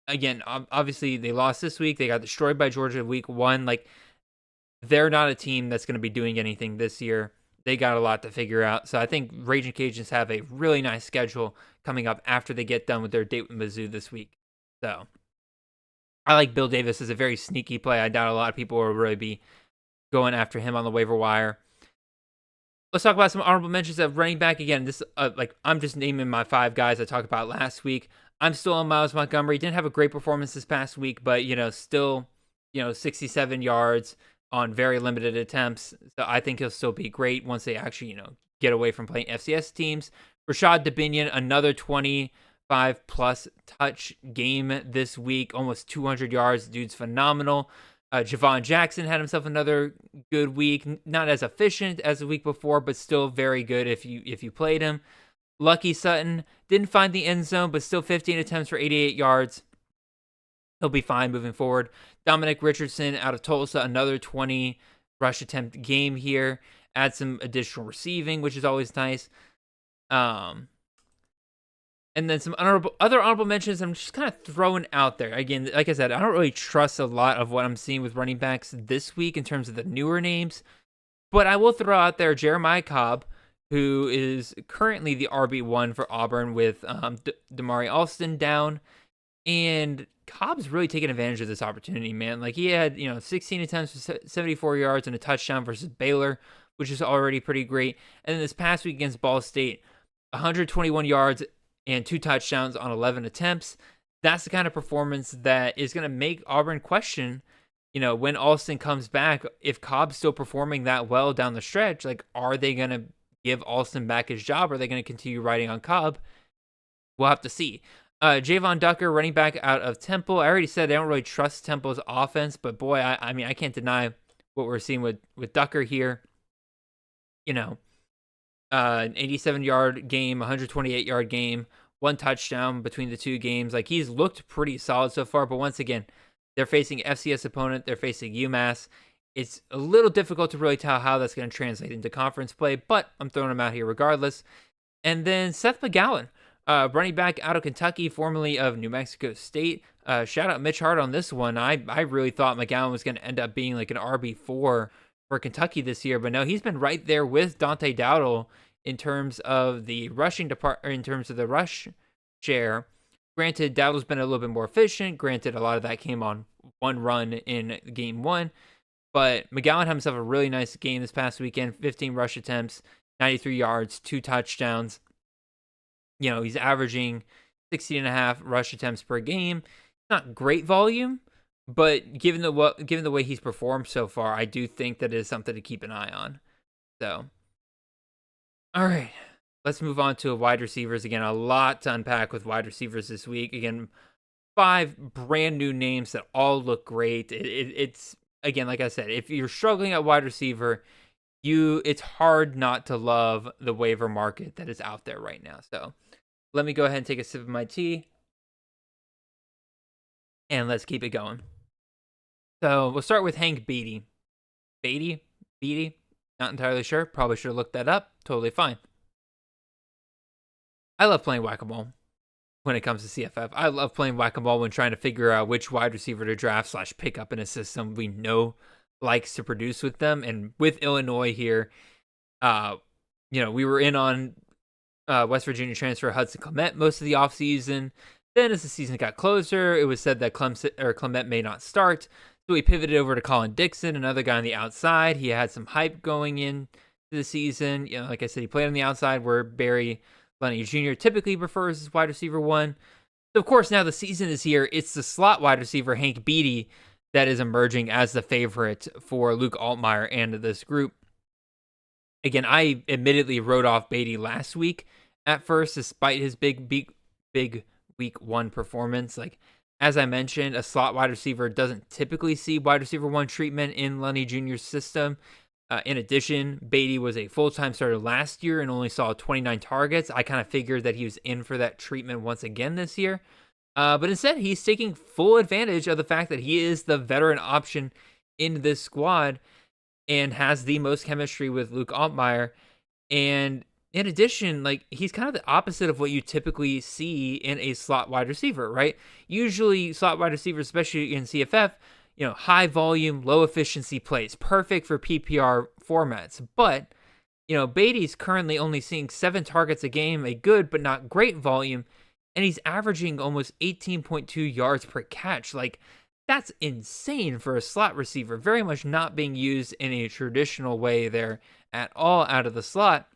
again, obviously they lost this week. They got destroyed by Georgia week 1. They're not a team that's going to be doing anything this year. They got a lot to figure out. So I think Raging Cajuns have a really nice schedule coming up after they get done with their date with Mizzou this week. So I like Bill Davis as a very sneaky play. I doubt a lot of people will really be going after him on the waiver wire. Let's talk about some honorable mentions of running back. Again, this I'm just naming my 5 guys I talked about last week. I'm still on Miles Montgomery. Didn't have a great performance this past week, but still 67 yards on very limited attempts. So I think he'll still be great once they actually, get away from playing FCS teams. Rashad Dubinion, another 25-plus touch game this week, almost 200 yards. Dude's phenomenal. Javon Jackson had himself another good week. Not as efficient as the week before, but still very good if you played him. Lucky Sutton didn't find the end zone, but still 15 attempts for 88 yards. He'll be fine moving forward. Dominic Richardson out of Tulsa, another 20 rush attempt game here. Add some additional receiving, which is always nice. And then some other honorable mentions I'm just kind of throwing out there. Again, like I said, I don't really trust a lot of what I'm seeing with running backs this week in terms of the newer names. But I will throw out there Jeremiah Cobb, who is currently the RB1 for Auburn with Damari Alston down. And Cobb's really taking advantage of this opportunity, man. Like, he had, 16 attempts for 74 yards and a touchdown versus Baylor, which is already pretty great. And then this past week against Ball State, 121 yards and 2 touchdowns on 11 attempts. That's the kind of performance that is going to make Auburn question, when Alston comes back, if Cobb's still performing that well down the stretch, like, are they going to give Alston back his job? Or are they going to continue riding on Cobb? We'll have to see. Javon Ducker, running back out of Temple. I already said I don't really trust Temple's offense, but boy, I can't deny what we're seeing with Ducker here. An 87-yard game, 128-yard game, 1 touchdown between the 2 games. Like, he's looked pretty solid so far, but once again, they're facing FCS opponent. They're facing UMass. It's a little difficult to really tell how that's going to translate into conference play, but I'm throwing him out here regardless. And then Seth McGowan, running back out of Kentucky, formerly of New Mexico State. Shout out Mitch Hart on this one. I really thought McGowan was going to end up being like an RB4 for Kentucky this year, but no, he's been right there with Dante Dowdle in terms of the rushing department, in terms of the rush share. Granted, Dowdle's been a little bit more efficient. Granted, a lot of that came on one run in game 1, but McGowan had himself a really nice game this past weekend. 15 rush attempts, 93 yards, 2 touchdowns. He's averaging 16.5 rush attempts per game. Not great volume, but given the way he's performed so far, I do think that is something to keep an eye on. So, all right, let's move on to wide receivers. Again, a lot to unpack with wide receivers this week. Again, 5 brand new names that all look great. It's again, like I said, if you're struggling at wide receiver, it's hard not to love the waiver market that is out there right now. So let me go ahead and take a sip of my tea, and let's keep it going. So we'll start with Hank Beatty. Beatty? Not entirely sure. Probably should have looked that up. Totally fine. I love playing whack-a-mole when it comes to CFF. I love playing whack-a-mole when trying to figure out which wide receiver to draft / pick up in a system we know likes to produce with them. And with Illinois here, we were in on West Virginia transfer Hudson Clement most of the offseason. Then as the season got closer, it was said that Clement may not start. So we pivoted over to Colin Dixon, another guy on the outside. He had some hype going into the season. Like I said, he played on the outside where Barry Lunny Jr. typically prefers his wide receiver 1. So of course, now the season is here. It's the slot wide receiver, Hank Beatty, that is emerging as the favorite for Luke Altmaier and this group. Again, I admittedly wrote off Beatty last week at first, despite his big week 1 performance. Like, as I mentioned, a slot wide receiver doesn't typically see wide receiver 1 treatment in Lunny Jr.'s system. In addition, Beatty was a full-time starter last year and only saw 29 targets. I kind of figured that he was in for that treatment once again this year. But instead, he's taking full advantage of the fact that he is the veteran option in this squad and has the most chemistry with Luke Altmaier. And in addition, like, he's kind of the opposite of what you typically see in a slot wide receiver, right? Usually slot wide receivers, especially in CFF, high volume, low efficiency plays, perfect for PPR formats. But, Beatty's currently only seeing 7 targets a game, a good but not great volume, and he's averaging almost 18.2 yards per catch. Like, that's insane for a slot receiver. Very much not being used in a traditional way there at all out of the slot.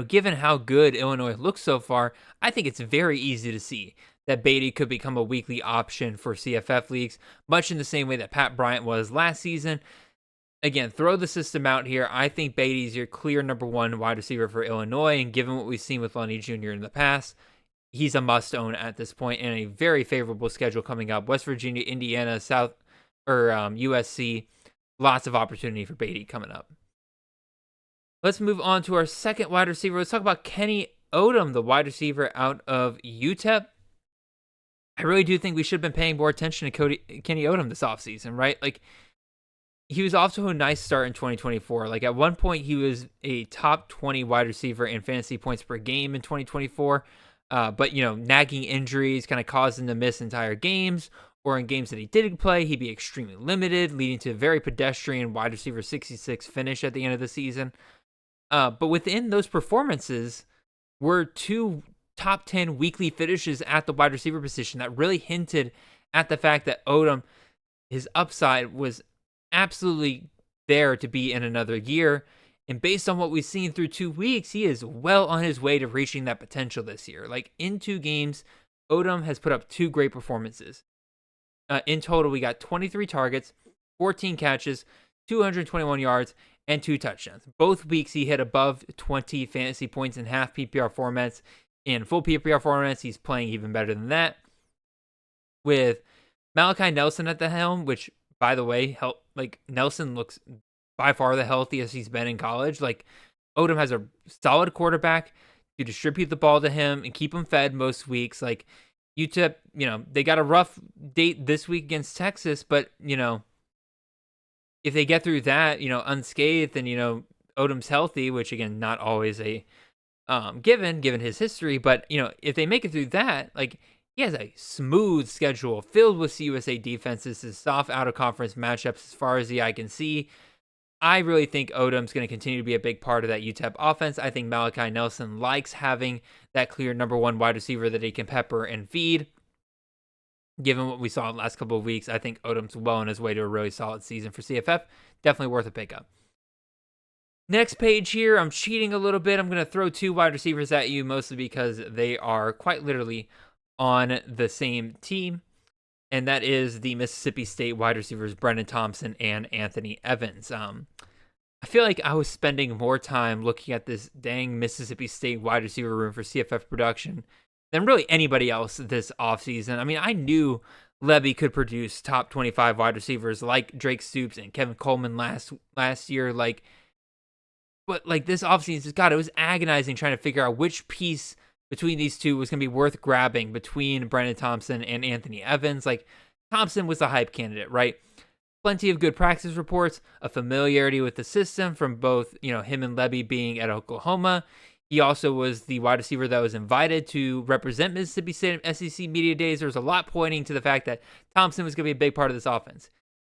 Given how good Illinois looks so far, I think it's very easy to see that Beatty could become a weekly option for CFF leagues, much in the same way that Pat Bryant was last season. Again, throw the system out here. I think Beatty's your clear number 1 wide receiver for Illinois, and given what we've seen with Lunny Jr. in the past, he's a must-own at this point, and a very favorable schedule coming up. West Virginia, Indiana, USC. Lots of opportunity for Beatty coming up. Let's move on to our second wide receiver. Let's talk about Kenny Odom, the wide receiver out of UTEP. I really do think we should have been paying more attention to Kenny Odom this offseason, right? Like, he was off to a nice start in 2024. Like, at one point, he was a top 20 wide receiver in fantasy points per game in 2024. But, nagging injuries kind of caused him to miss entire games, or in games that he didn't play, he'd be extremely limited, leading to a very pedestrian wide receiver 66 finish at the end of the season. But within those performances were 2 top 10 weekly finishes at the wide receiver position that really hinted at the fact that Odom, his upside was absolutely there to be in another year. And based on what we've seen through 2 weeks, he is well on his way to reaching that potential this year. Like in 2 games, Odom has put up 2 great performances. In total, we got 23 targets, 14 catches, 221 yards, and 2 touchdowns. Both weeks, he hit above 20 fantasy points in half PPR formats. In full PPR formats, he's playing even better than that. With Malachi Nelson at the helm, which, by the way, Nelson looks by far the healthiest he's been in college. Like, Odom has a solid quarterback to distribute the ball to him and keep him fed most weeks. Like, UTEP, they got a rough date this week against Texas, but, if they get through that, unscathed and, Odom's healthy, which, again, not always a given his history, but, if they make it through that, like, he has a smooth schedule filled with CUSA defenses, his soft out-of-conference matchups as far as the eye can see. I really think Odom's going to continue to be a big part of that UTEP offense. I think Malachi Nelson likes having that clear number 1 wide receiver that he can pepper and feed. Given what we saw in the last couple of weeks, I think Odom's well on his way to a really solid season for CFF. Definitely worth a pickup. Next page here, I'm cheating a little bit. I'm going to throw 2 wide receivers at you, mostly because they are quite literally on the same team. And that is the Mississippi State wide receivers, Brendan Thompson and Anthony Evans. I feel like I was spending more time looking at this dang Mississippi State wide receiver room for CFF production than really anybody else this offseason. I mean, I knew Lebby could produce top 25 wide receivers like Drake Stoops and Kevin Coleman last year. But this offseason, it was agonizing trying to figure out which piece between these two was going to be worth grabbing between Brendan Thompson and Anthony Evans. Like, Thompson was the hype candidate, right? Plenty of good practice reports, a familiarity with the system from both, him and Lebby being at Oklahoma. He also was the wide receiver that was invited to represent Mississippi State at SEC Media Days. There was a lot pointing to the fact that Thompson was going to be a big part of this offense.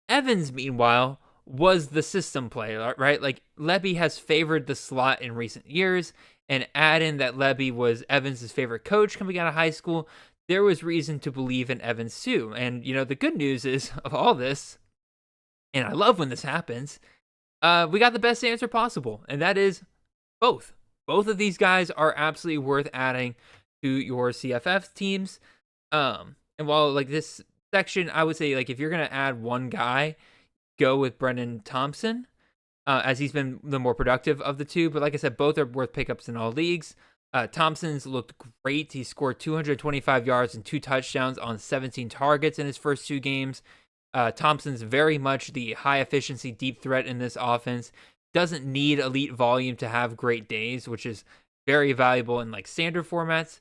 Evans, meanwhile, was the system player, right? Like, Lebby has favored the slot in recent years, and add in that Lebby was Evans' favorite coach coming out of high school, there was reason to believe in Evans too. And, the good news is, of all this, and I love when this happens, we got the best answer possible, and that is both. Both of these guys are absolutely worth adding to your CFF teams. And while, this section, I would say, if you're going to add one guy, go with Brendan Thompson, as he's been the more productive of the two. But like I said, both are worth pickups in all leagues. Thompson's looked great. He scored 225 yards and 2 touchdowns on 17 targets in his first 2 games. Thompson's very much the high-efficiency deep threat in this offense. Doesn't need elite volume to have great days, which is very valuable in standard formats.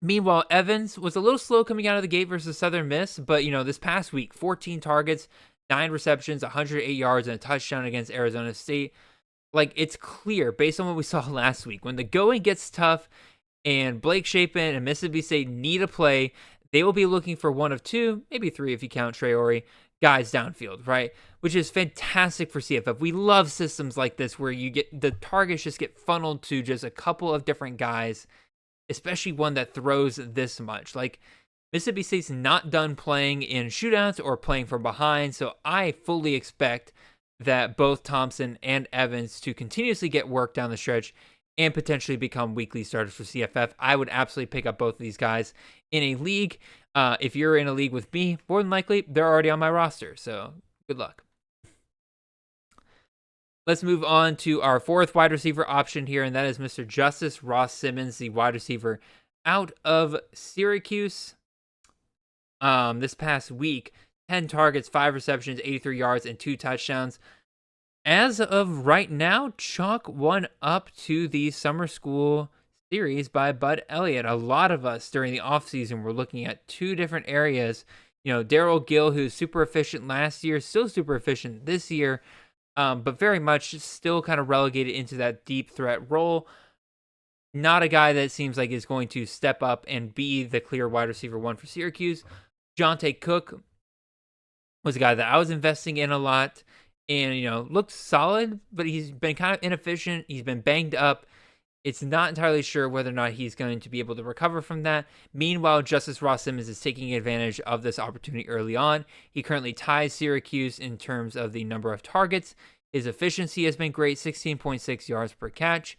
Meanwhile, Evans was a little slow coming out of the gate versus Southern Miss, but this past week, 14 targets, 9 receptions, 108 yards, and a touchdown against Arizona State. It's clear, based on what we saw last week, when the going gets tough and Blake Shapen and Mississippi State need a play, they will be looking for 1 of 2, maybe 3 if you count Traore, guys downfield, right? Which is fantastic for CFF. We love systems like this where the targets just get funneled to just a couple of different guys, especially one that throws this much. Mississippi State's not done playing in shootouts or playing from behind, so I fully expect that both Thompson and Evans to continuously get work down the stretch and potentially become weekly starters for CFF. I would absolutely pick up both of these guys in a league. If you're in a league with me, more than likely, they're already on my roster, so good luck. Let's move on to our 4th wide receiver option here, and that is Mr. Justice Ross Simmons, the wide receiver out of Syracuse. This past week, 10 targets, 5 receptions, 83 yards, and 2 touchdowns. As of right now, chalk one up to the summer school series by Bud Elliott. A lot of us during the offseason were looking at 2 different areas. Daryl Gill, who's super efficient last year, still super efficient this year, but very much still kind of relegated into that deep threat role. Not a guy that seems like is going to step up and be the clear wide receiver 1 for Syracuse. Jonte Cook was a guy that I was investing in a lot. and, looked solid, but he's been kind of inefficient. He's been banged up. It's not entirely sure whether or not he's going to be able to recover from that. Meanwhile, Justice Ross Simmons is taking advantage of this opportunity early on. He currently ties Syracuse in terms of the number of targets. His efficiency has been great, 16.6 yards per catch.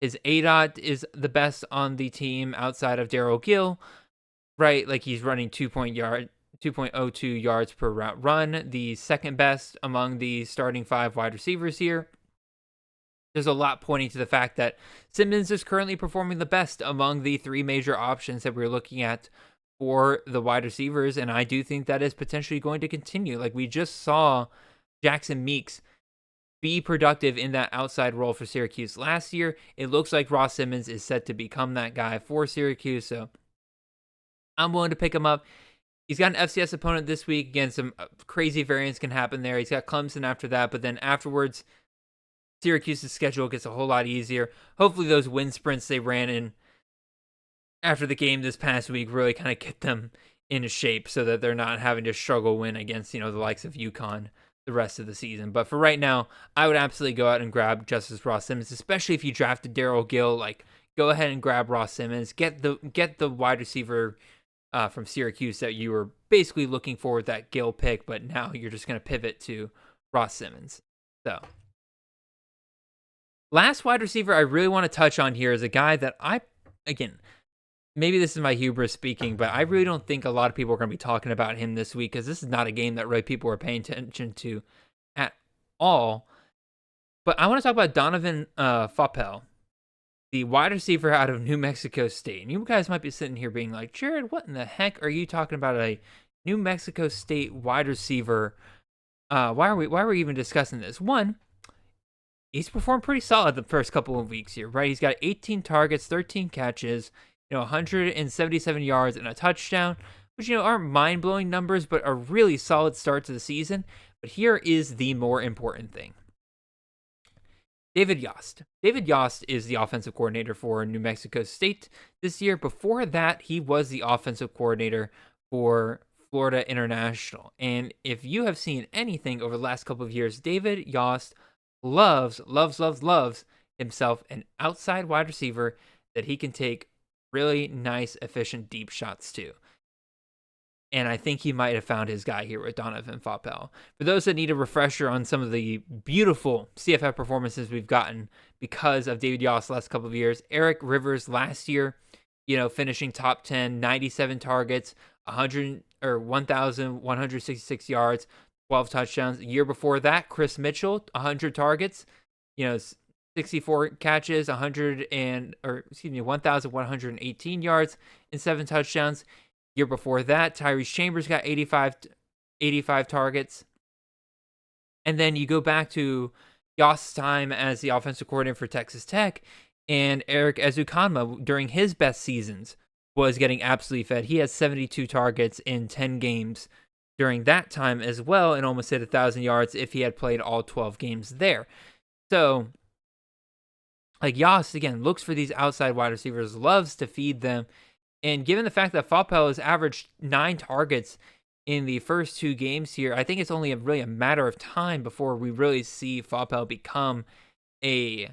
His ADOT is the best on the team outside of Darryl Gill, right? Like he's running 2.02 yards per route run, the second best among the starting 5 wide receivers here. There's a lot pointing to the fact that Simmons is currently performing the best among the 3 major options that we're looking at for the wide receivers, and I do think that is potentially going to continue. Like we just saw Jackson Meeks be productive in that outside role for Syracuse last year. It looks like Ross Simmons is set to become that guy for Syracuse, so I'm willing to pick him up. He's got an FCS opponent this week. Again, some crazy variance can happen there. He's got Clemson after that, but then afterwards, Syracuse's schedule gets a whole lot easier. Hopefully those wind sprints they ran in after the game this past week really kind of get them into shape so that they're not having to struggle win against, the likes of UConn the rest of the season. But for right now, I would absolutely go out and grab Justice Ross Simmons, especially if you drafted Darryl Gill. Like, go ahead and grab Ross Simmons. Get the wide receiver from Syracuse that you were basically looking for with that Gill pick, but now you're just going to pivot to Ross Simmons. So, last wide receiver I really want to touch on here is a guy that maybe this is my hubris speaking, but I really don't think a lot of people are going to be talking about him this week because this is not a game that really people are paying attention to at all. But I want to talk about Donovan Faupel, the wide receiver out of New Mexico State. And you guys might be sitting here being like, Jared, what in the heck are you talking about a New Mexico State wide receiver? Why are we even discussing this? One, he's performed pretty solid the first couple of weeks here, right? He's got 18 targets, 13 catches, 177 yards and a touchdown, which, aren't mind-blowing numbers, but a really solid start to the season. But here is the more important thing. David Yost. David Yost is the offensive coordinator for New Mexico State this year. Before that, he was the offensive coordinator for Florida International. And if you have seen anything over the last couple of years, David Yost loves himself an outside wide receiver that he can take really nice, efficient, deep shots to. And I think he might have found his guy here with Donovan Faupel. For those that need a refresher on some of the beautiful CFF performances we've gotten because of David Yost the last couple of years, Eric Rivers last year, finishing top 10, 97 targets, 1,166 yards, 12 touchdowns. A year before that, Chris Mitchell, 100 targets, 64 catches, 1,118 yards and 7 touchdowns. Year before that, Tyrese Chambers got 85 targets. And then you go back to Yost's time as the offensive coordinator for Texas Tech, and Eric Ezukanma, during his best seasons, was getting absolutely fed. He had 72 targets in 10 games during that time as well, and almost hit 1,000 yards if he had played all 12 games there. So, Yost, again, looks for these outside wide receivers, loves to feed them. And given the fact that Faupel has averaged 9 targets in the first 2 games here, I think it's only really a matter of time before we really see Faupel become a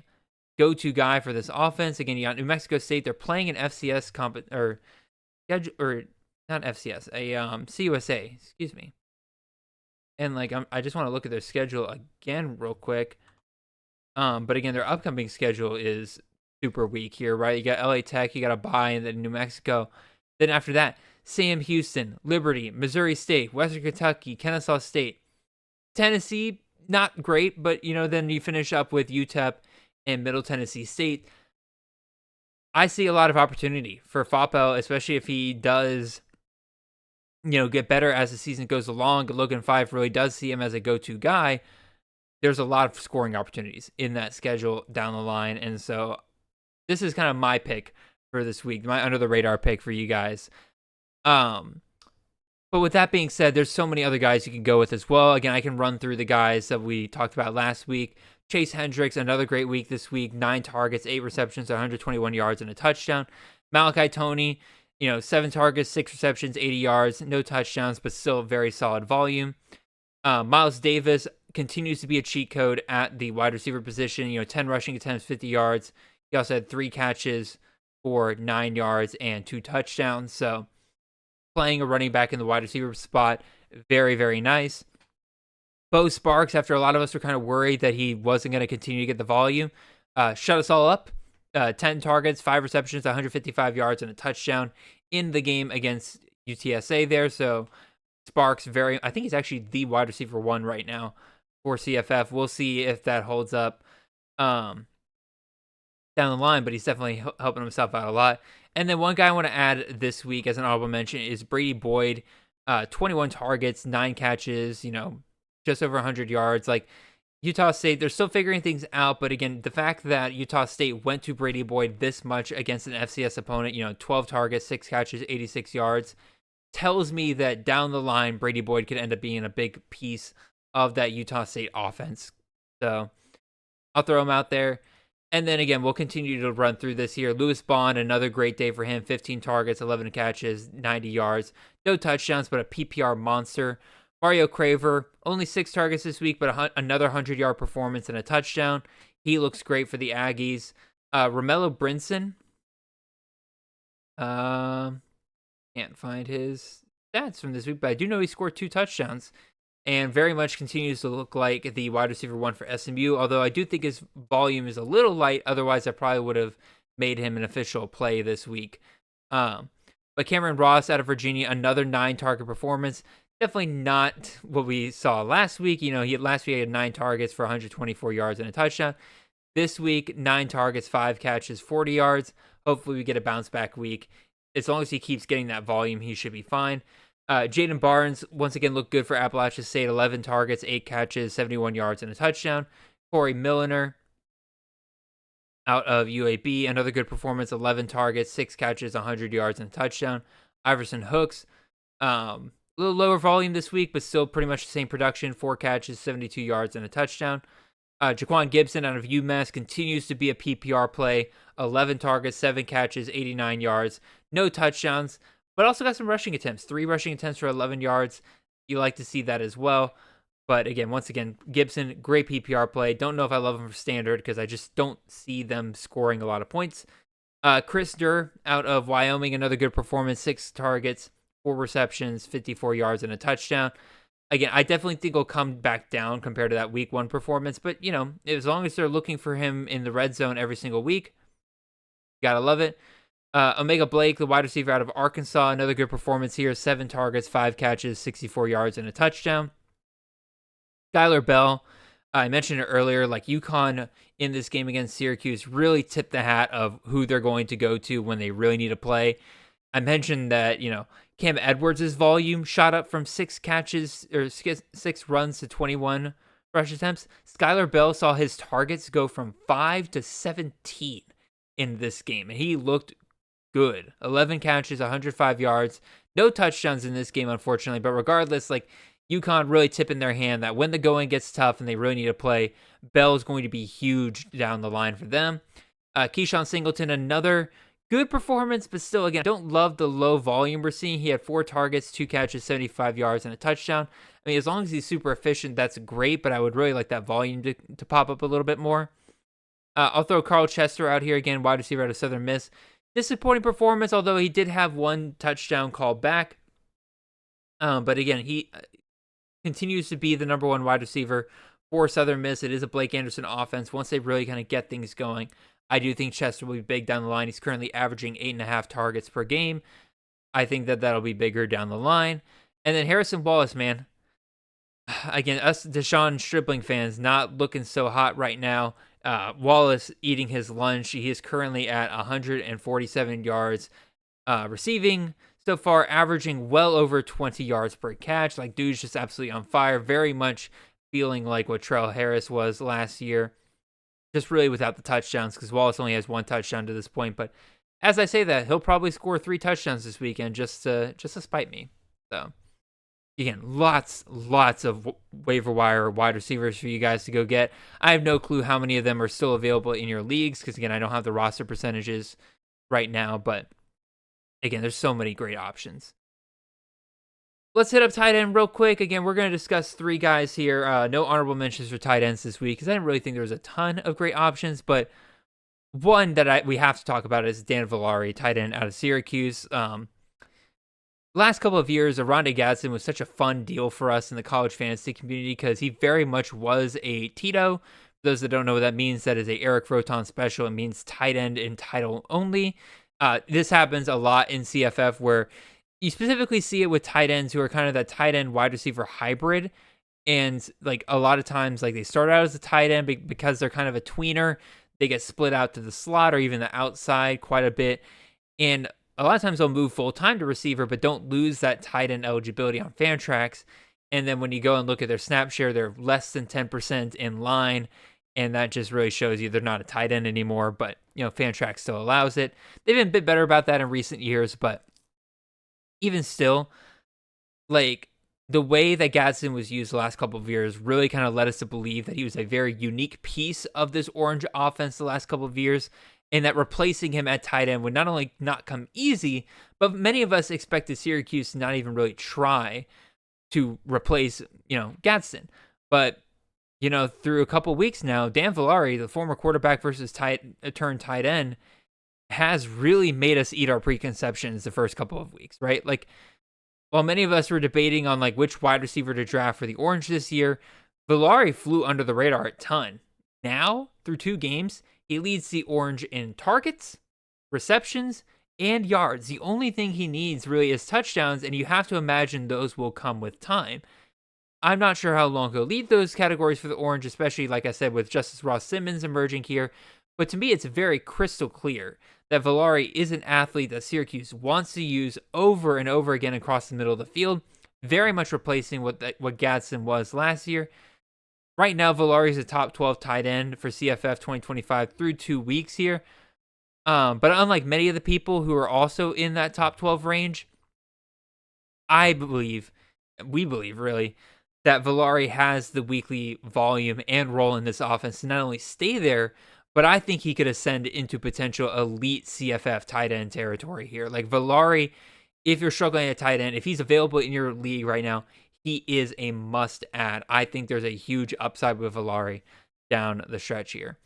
go-to guy for this offense. Again, you got New Mexico State. They're playing an FCS not FCS, a CUSA, excuse me. And I just want to look at their schedule again real quick. But again, their upcoming schedule is super weak here, right? You got LA Tech, you got a bye, and then New Mexico. Then after that, Sam Houston, Liberty, Missouri State, Western Kentucky, Kennesaw State, Tennessee, not great, but then you finish up with UTEP and Middle Tennessee State. I see a lot of opportunity for Faupel, especially if he does, get better as the season goes along. Logan 5 really does see him as a go-to guy. There's a lot of scoring opportunities in that schedule down the line, and so this is kind of my pick for this week, my under-the-radar pick for you guys. But with that being said, there's so many other guys you can go with as well. Again, I can run through the guys that we talked about last week. Chase Hendricks, another great week this week, 9 targets, 8 receptions, 121 yards, and a touchdown. Malachi Toney, 7 targets, 6 receptions, 80 yards, no touchdowns, but still very solid volume. Miles Davis continues to be a cheat code at the wide receiver position. 10 rushing attempts, 50 yards. He also had 3 catches for 9 yards and 2 touchdowns. So playing a running back in the wide receiver spot, very, very nice. Bo Sparks, after a lot of us were kind of worried that he wasn't going to continue to get the volume, shut us all up. 10 targets, 5 receptions, 155 yards, and a touchdown in the game against UTSA there. So Sparks, I think he's actually the wide receiver 1 right now for CFF. We'll see if that holds up down the line, but he's definitely helping himself out a lot. And then one guy I want to add this week as an honorable mention is Brady Boyd. 21 targets, 9 catches, just over 100 yards. Like, Utah State, they're still figuring things out, but again, the fact that Utah State went to Brady Boyd this much against an FCS opponent, 12 targets, 6 catches, 86 yards, tells me that down the line, Brady Boyd could end up being a big piece of that Utah State offense. So I'll throw him out there. And then again, we'll continue to run through this here. Lewis Bond, another great day for him. 15 targets, 11 catches, 90 yards. No touchdowns, but a PPR monster. Mario Craver, only 6 targets this week, but another 100-yard performance and a touchdown. He looks great for the Aggies. Romello Brinson. Can't find his stats from this week, but I do know he scored 2 touchdowns and very much continues to look like the wide receiver 1 for SMU, although I do think his volume is a little light. Otherwise, I probably would have made him an official play this week. But Cameron Ross out of Virginia, another 9-target performance. Definitely not what we saw last week. Last week he had 9 targets for 124 yards and a touchdown. This week, 9 targets, 5 catches, 40 yards. Hopefully we get a bounce back week. As long as he keeps getting that volume, he should be fine. Jaden Barnes, once again, looked good for Appalachia State. 11 targets, 8 catches, 71 yards, and a touchdown. Corey Milliner out of UAB, another good performance. 11 targets, 6 catches, 100 yards, and a touchdown. Iverson Hooks, a little lower volume this week, but still pretty much the same production. 4 catches, 72 yards, and a touchdown. Jaquan Gibson out of UMass continues to be a PPR play. 11 targets, 7 catches, 89 yards. No touchdowns, but also got some rushing attempts. 3 rushing attempts for 11 yards. You like to see that as well. But again, once again, Gibson, great PPR play. Don't know if I love him for standard because I just don't see them scoring a lot of points. Chris Durr out of Wyoming, another good performance. 6 targets, 4 receptions, 54 yards, and a touchdown. Again, I definitely think he'll come back down compared to that week 1 performance. But, as long as they're looking for him in the red zone every single week, gotta love it. Omega Blake, the wide receiver out of Arkansas, another good performance here. 7 targets, 5 catches, 64 yards, and a touchdown. Skylar Bell, I mentioned it earlier, like UConn in this game against Syracuse really tipped the hat of who they're going to go to when they really need to play. I mentioned that, Cam Edwards' volume shot up from 6 catches or 6 runs to 21 rush attempts. Skylar Bell saw his targets go from 5 to 17 in this game, and he looked good. 11 catches, 105 yards, no touchdowns in this game, unfortunately. But regardless, UConn really tipping their hand that when the going gets tough and they really need to play, Bell is going to be huge down the line for them. Keyshawn Singleton, another good performance, but still, again, don't love the low volume we're seeing. He had 4 targets, 2 catches, 75 yards, and a touchdown. I mean, as long as he's super efficient, that's great, but I would really like that volume to pop up a little bit more. I'll throw Carl Chester out here again, wide receiver out of Southern Miss. Disappointing performance, although he did have 1 touchdown called back. But again, he continues to be the number 1 wide receiver for Southern Miss. It is a Blake Anderson offense. Once they really kind of get things going, I do think Chester will be big down the line. He's currently averaging 8.5 targets per game. I think that'll be bigger down the line. And then Harrison Wallace, man. Again, us Deshaun Stripling fans not looking so hot right now. Wallace eating his lunch. He is currently at 147 yards receiving so far, averaging well over 20 yards per catch. Dude's just absolutely on fire. Very much feeling like what Trell Harris was last year. Just really without the touchdowns, because Wallace only has 1 touchdown to this point. But as I say that, he'll probably score 3 touchdowns this weekend just to spite me. So again, lots of waiver wire wide receivers for you guys to go get. I have no clue how many of them are still available in your leagues, because again, I don't have the roster percentages right now. But again, there's so many great options. let's hit up tight end real quick. Again, we're going to discuss 3 guys here. No honorable mentions for tight ends this week because I didn't really think there was a ton of great options, but one that we have to talk about is Dan Villari, tight end out of Syracuse. Last couple of years, Rondé Gadsden was such a fun deal for us in the college fantasy community because he very much was a Tito. For those that don't know what that means, that is a Eric Roton special. It means tight end in title only. This happens a lot in CFF where you specifically see it with tight ends who are kind of that tight end wide receiver hybrid. And like a lot of times, like they start out as a tight end because they're kind of a tweener. They get split out to the slot or even the outside quite a bit. And a lot of times they'll move full-time to receiver, but don't lose that tight end eligibility on Fantrax. And then when you go and look at their snap share, they're less than 10% in line. And that just really shows you they're not a tight end anymore. But, Fantrax still allows it. They've been a bit better about that in recent years. But even still, like, the way that Gadsden was used the last couple of years really kind of led us to believe that he was a very unique piece of this Orange offense the last couple of years. And that replacing him at tight end would not only not come easy, but many of us expected Syracuse to not even really try to replace, Gadsden. But, through a couple of weeks now, Dan Villari, the former quarterback versus turned tight end, has really made us eat our preconceptions the first couple of weeks, right? Like, while many of us were debating on like which wide receiver to draft for the Orange this year, Villari flew under the radar a ton. Now, through 2 games, he leads the Orange in targets, receptions, and yards. The only thing he needs really is touchdowns, and you have to imagine those will come with time. I'm not sure how long he'll lead those categories for the Orange, especially, like I said, with Justice Ross Simmons emerging here. But to me, it's very crystal clear that Villari is an athlete that Syracuse wants to use over and over again across the middle of the field, very much replacing what Gadsden was last year. Right now, Villari is a top 12 tight end for CFF 2025 through 2 weeks here. But unlike many of the people who are also in that top 12 range, we believe really, that Villari has the weekly volume and role in this offense to not only stay there, but I think he could ascend into potential elite CFF tight end territory here. Like Villari, if you're struggling at tight end, if he's available in your league right now, he is a must add. I think there's a huge upside with Villari down the stretch here.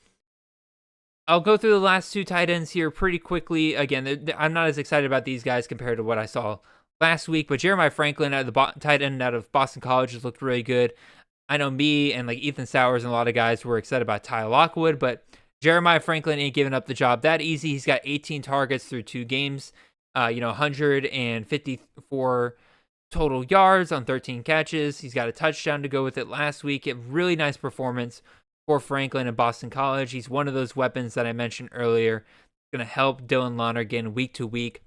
I'll go through the last 2 tight ends here pretty quickly. Again, I'm not as excited about these guys compared to what I saw last week, but Jeremiah Franklin at the tight end out of Boston College has looked really good. I know me and like Ethan Sowers and a lot of guys were excited about Ty Lockwood, but Jeremiah Franklin ain't giving up the job that easy. He's got 18 targets through 2 games, 154 total yards on 13 catches. He's got a touchdown to go with it last week. A really nice performance for Franklin in Boston College. He's one of those weapons that I mentioned earlier. Going to help Dylan Lonergan week to week.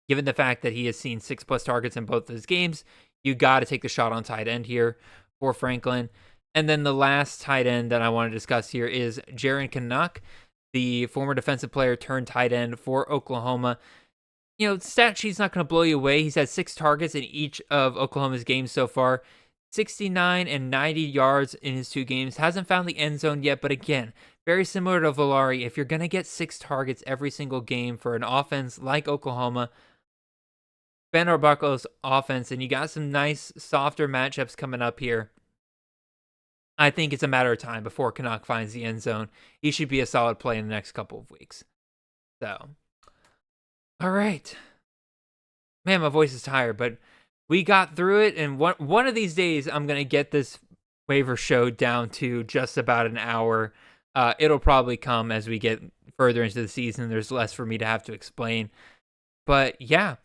Given the fact that he has seen 6+ targets in both his games, you got to take the shot on tight end here for Franklin. And then the last tight end that I want to discuss here is Jaron Canuck, the former defensive player turned tight end for Oklahoma. Stat sheet's not going to blow you away. He's had 6 targets in each of Oklahoma's games so far, 69 and 90 yards in his 2 games. Hasn't found the end zone yet, but again, very similar to Villari. If you're going to get 6 targets every single game for an offense like Oklahoma, Ben Arbuckle's offense, and you got some nice, softer matchups coming up here, I think it's a matter of time before Canuck finds the end zone. He should be a solid play in the next couple of weeks. So, all right. Man, my voice is tired, but we got through it, and one of these days, I'm going to get this waiver show down to just about an hour. It'll probably come as we get further into the season. There's less for me to have to explain. But yeah,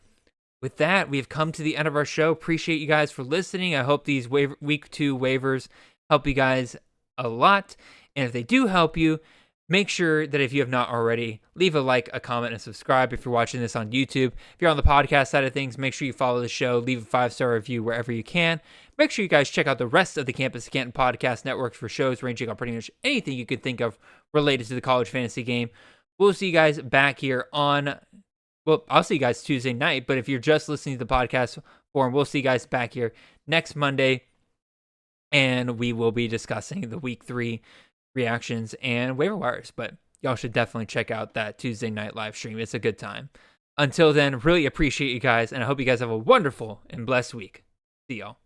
with that, we've come to the end of our show. Appreciate you guys for listening. I hope these week 2 waivers help you guys a lot. And if they do help you, make sure that if you have not already, leave a like, a comment, and subscribe if you're watching this on YouTube. If you're on the podcast side of things, make sure you follow the show, leave a 5-star review wherever you can. Make sure you guys check out the rest of the Campus Canton podcast networks for shows ranging on pretty much anything you could think of related to the college fantasy game. We'll see you guys back here I'll see you guys Tuesday night, but if you're just listening to the podcast forum, we'll see you guys back here next Monday, and we will be discussing the week 3 reactions and waiver wires. But y'all should definitely check out that Tuesday night live stream. It's a good time. Until then, really appreciate you guys, and I hope you guys have a wonderful and blessed week. See y'all.